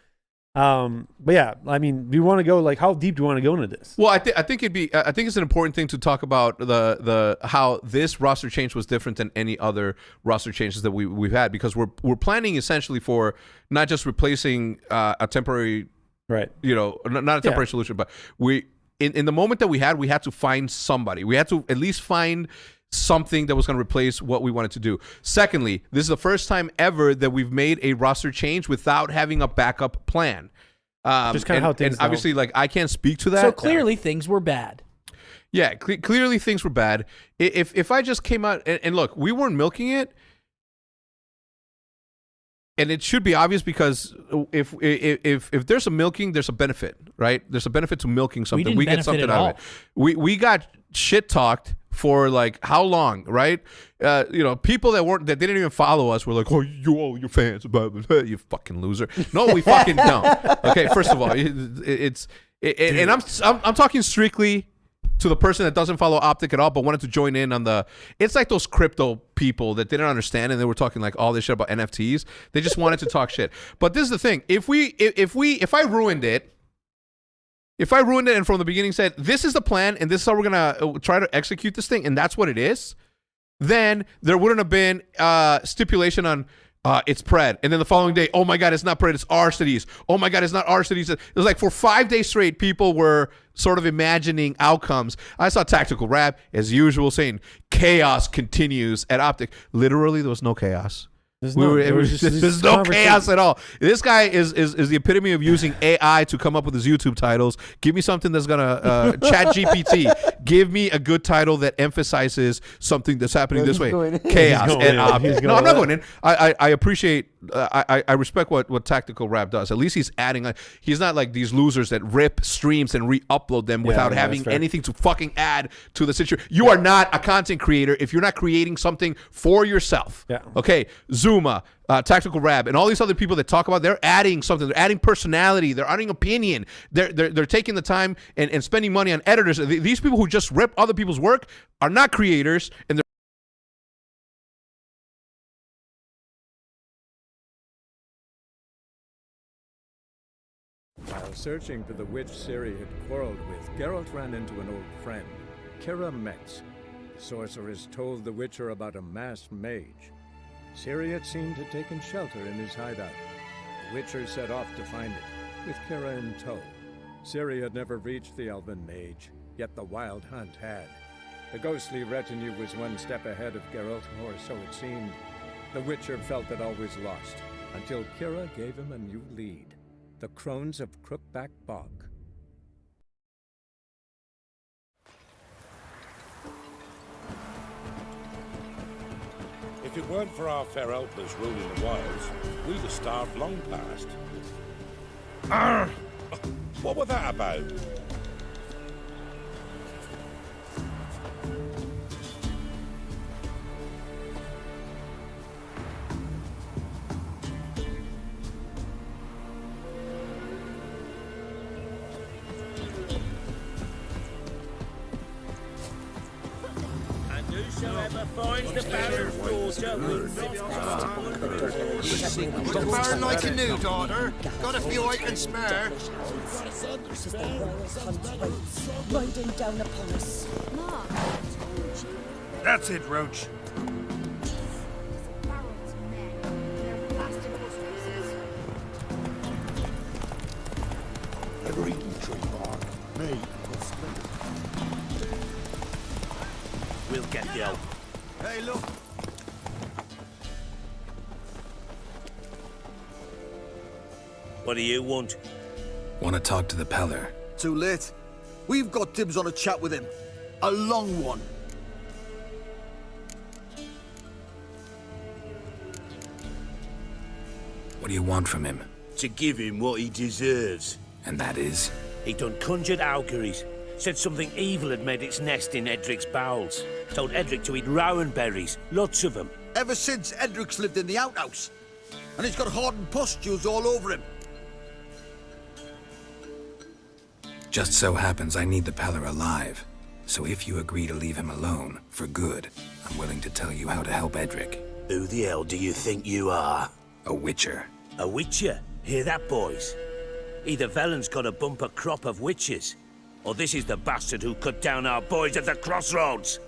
But yeah, I mean, do you want to go like how deep do you want to go into this? Well, I think it's an important thing to talk about the how this roster change was different than any other roster changes that we've had, because we're planning essentially for not just replacing a temporary, right? Not a temporary solution, but we in the moment that we had to find somebody. We had to at least find something that was going to replace what we wanted to do. Secondly, this is the first time ever that we've made a roster change without having a backup plan. Just kind of how things. And obviously, like I can't speak to that. So clearly, things were bad. Yeah, clearly things were bad. If I just came out and look, we weren't milking it, and it should be obvious because if there's a milking, there's a benefit, right? There's a benefit to milking something. We get something out of it. We got shit talked for like how long, right? People that didn't even follow us were like, "Oh, your fans, blah, blah, blah, you fucking loser." No, we fucking don't. Okay, first of all, and I'm talking strictly to the person that doesn't follow Optic at all, but wanted to join in on the. It's like those crypto people that didn't understand, and they were talking like all this shit about NFTs. They just wanted to talk shit. But this is the thing: if I ruined it. If I ruined it and from the beginning said, this is the plan and this is how we're going to try to execute this thing, and that's what it is, then there wouldn't have been stipulation on it's Pred. And then the following day, oh my God, it's not Pred, it's our cities. Oh my God, it's not our cities. It was like for 5 days straight, people were sort of imagining outcomes. I saw Tactical Rap, as usual, saying chaos continues at Optic. Literally, there was no chaos. There's no chaos at all. This guy is the epitome of using AI to come up with his YouTube titles. Give me something that's gonna chat GPT. Give me a good title that emphasizes something that's happening this way. Chaos. No, I'm not going in. I appreciate. I respect what Tactical Rap does. At least he's adding. He's not like these losers that rip streams and re-upload them without having anything to fucking add to the situation. You are not a content creator if you're not creating something for yourself. Yeah. Okay. Zuma, Tactical Rap, and all these other people that talk about, they're adding something. They're adding personality. They're adding opinion. They're taking the time and spending money on editors. These people who just rip other people's work are not creators, and they're While searching for the witch Ciri had quarreled with, Geralt ran into an old friend, Kira Metz. The sorceress told the Witcher about a masked mage. Ciri, it seemed, had taken shelter in his hideout. The Witcher set off to find it, with Kira in tow. Ciri had never reached the elven mage, yet the wild hunt had. The ghostly retinue was one step ahead of Geralt, or so it seemed. The Witcher felt it always lost, until Kira gave him a new lead. The Crones of Crookback Bog. If it weren't for our fair helpers ruling the wilds, we'd have starved long past. Arr! What was that about? Whosoever finds the Baron's daughter will not The Baron like a new daughter. Got a few I can spare. This is the royal hunt riding down upon us. Mark, That's it, Roach. Never eaten tree bark. Me. We'll get the help. Hey, look. What do you want? Want to talk to the Peller? Too late. We've got dibs on a chat with him. A long one. What do you want from him? To give him what he deserves. And that is? He done conjured auguries. Said something evil had made its nest in Edric's bowels. Told Edric to eat rowan berries, lots of them. Ever since Edric's lived in the outhouse. And he's got hardened pustules all over him. Just so happens I need the Peller alive. So if you agree to leave him alone, for good, I'm willing to tell you how to help Edric. Who the hell do you think you are? A witcher. A witcher? Hear that, boys? Either Velen's got a bumper crop of witches, or this is the bastard who cut down our boys at the crossroads.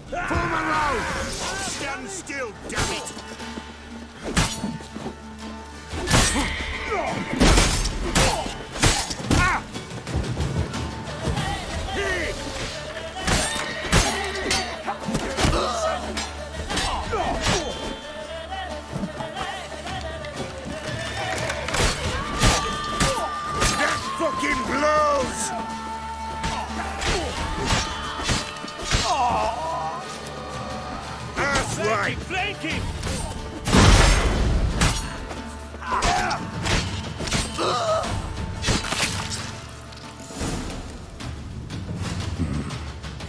Form around! Stand still, damn it! Fucking blows! That's right! Flanking!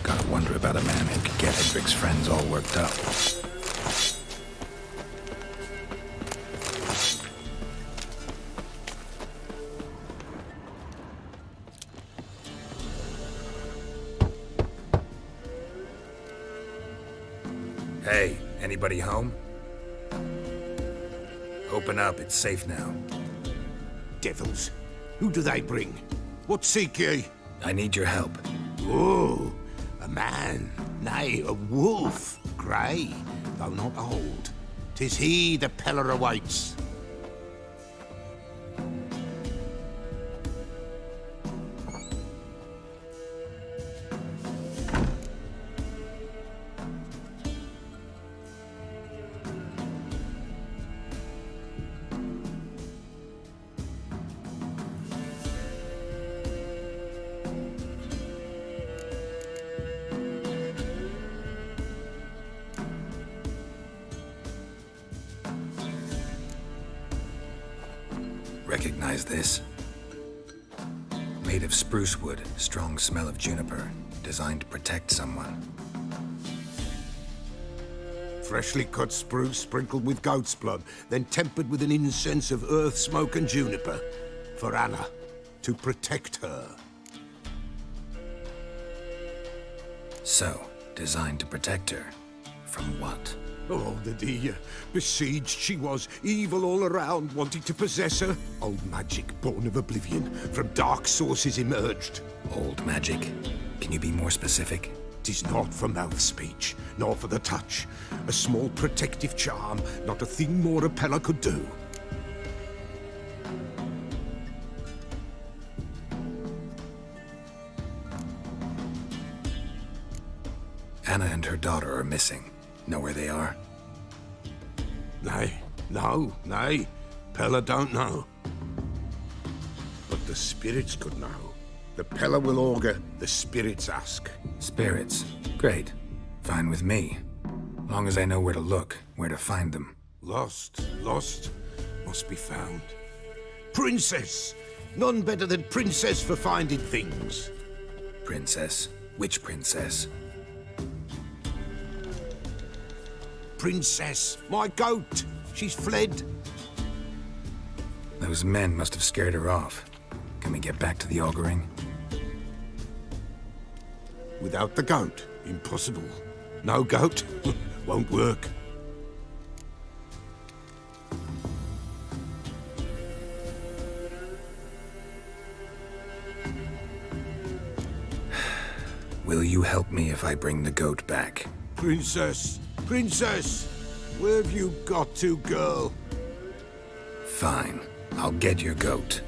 Gotta wonder about a man who could get Edric's friends all worked up. Hey, anybody home? Open up, it's safe now. Devils. Who do they bring? What seek ye? I need your help. Oh, a man, nay, a wolf. Grey, though not old. 'Tis he the Peller awaits. Recognize this? Made of spruce wood, strong smell of juniper, designed to protect someone. Freshly cut spruce sprinkled with goat's blood, then tempered with an incense of earth, smoke, and juniper. For Anna, to protect her. So, designed to protect her. From what? Oh, the besieged she was, evil all around, wanting to possess her. Old magic born of oblivion, from dark sources emerged. Old magic? Can you be more specific? 'Tis not for mouth speech, nor for the touch. A small protective charm, not a thing more Apella could do. Anna and her daughter are missing. Know where they are? Nay, nay. Pella don't know. But the spirits could know. The Pella will augur, the spirits ask. Spirits? Great. Fine with me. Long as I know where to look, where to find them. Lost, must be found. Princess! None better than Princess for finding things. Princess? Which princess? Princess, my goat. She's fled. Those men must have scared her off. Can we get back to the auguring? Without the goat, impossible. No goat, won't work. Will you help me if I bring the goat back? Princess! Princess! Where have you got to, girl? Fine. I'll get your goat.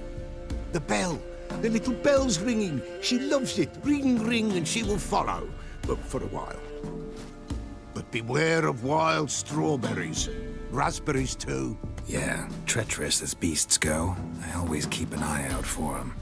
The bell! The little bell's ringing. She loves it. Ring, ring, and she will follow. But for a while. But beware of wild strawberries. Raspberries, too. Yeah, treacherous as beasts go. I always keep an eye out for them.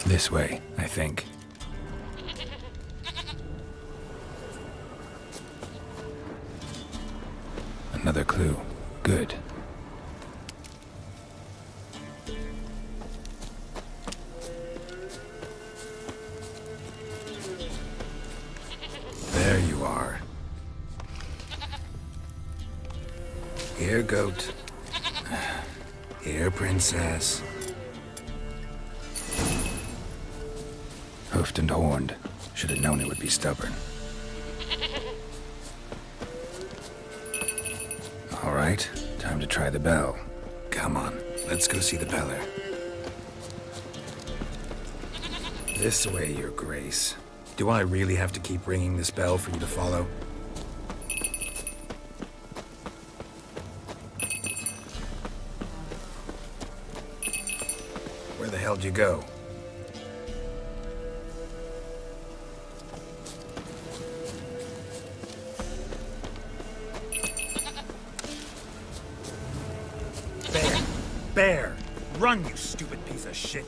This way, I think. Another clue. Good. There you are. Here, goat. Here, princess. Hoofed and horned. Should have known it would be stubborn. All right, time to try the bell. Come on, let's go see the beller. This way, Your Grace. Do I really have to keep ringing this bell for you to follow? Where the hell'd you go? Bear! Run, you stupid piece of shit!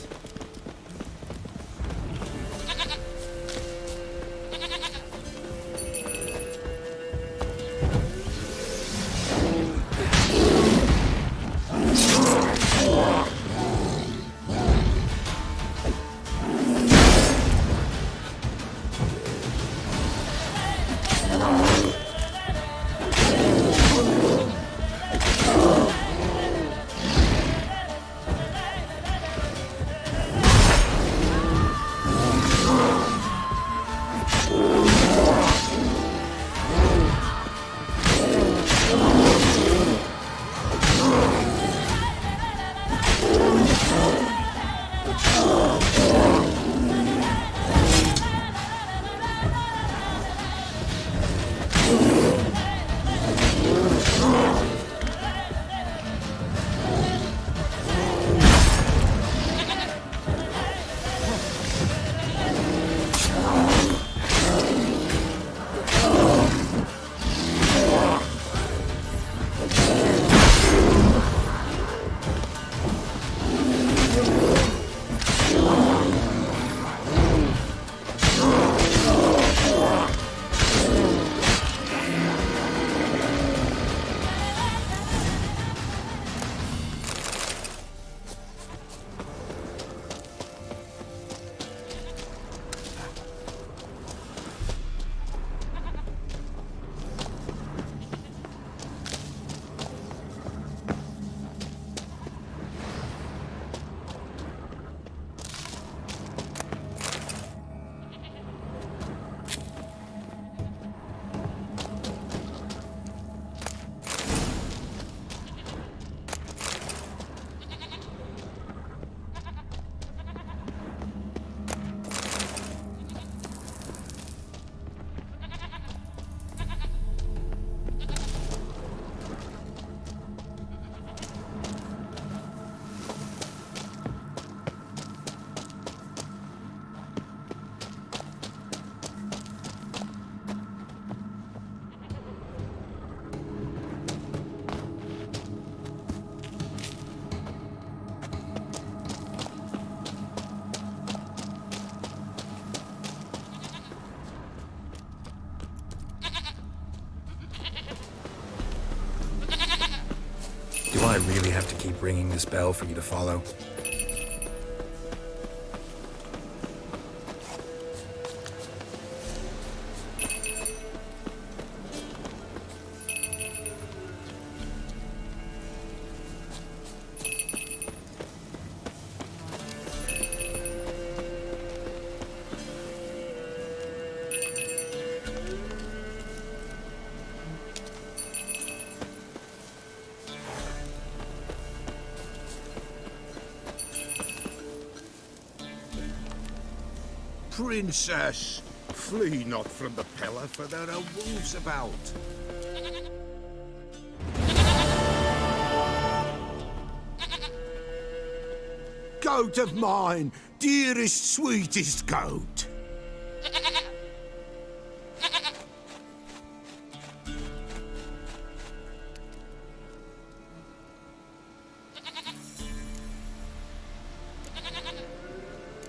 I really have to keep ringing this bell for you to follow? Princess, flee not from the pillar, for there are wolves about. Goat of mine, dearest, sweetest goat.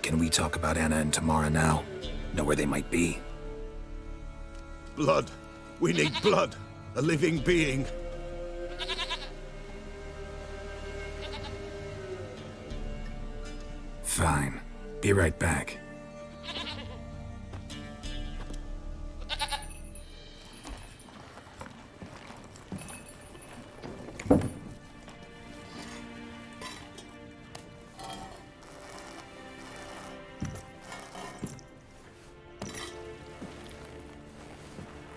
Can we talk about Anna and Tamara now? Know where they might be? Blood. We need blood. A living being. Fine. Be right back.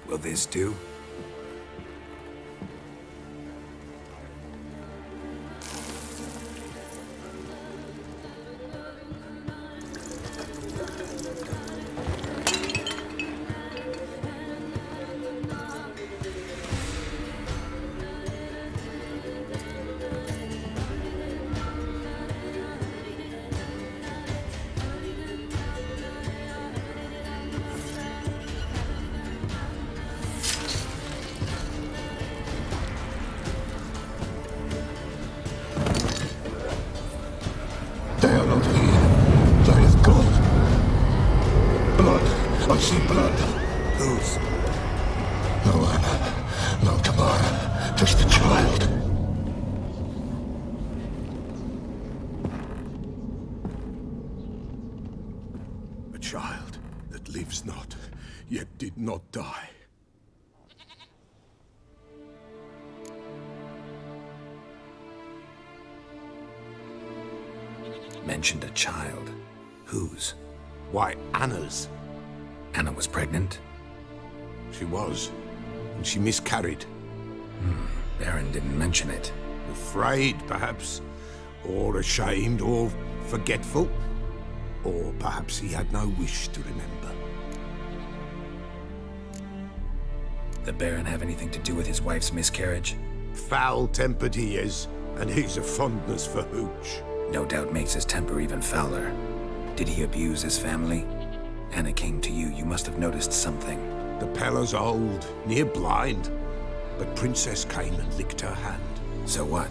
Will this do? They are not here. They have gone. Blood. I see blood. Whose? No Anna. No Tamara. Just the child. A child that lives not, yet did not die. Mentioned a child. Whose? Why, Anna's. Anna was pregnant? She was. And she miscarried. Baron didn't mention it. Afraid, perhaps. Or ashamed, or forgetful. Or perhaps he had no wish to remember. The Baron have anything to do with his wife's miscarriage? Foul-tempered he is, and he's a fondness for hooch. No doubt makes his temper even fouler. Did he abuse his family? Anna came to you. You must have noticed something. The Pella's old, near blind. But Princess came and licked her hand. So what?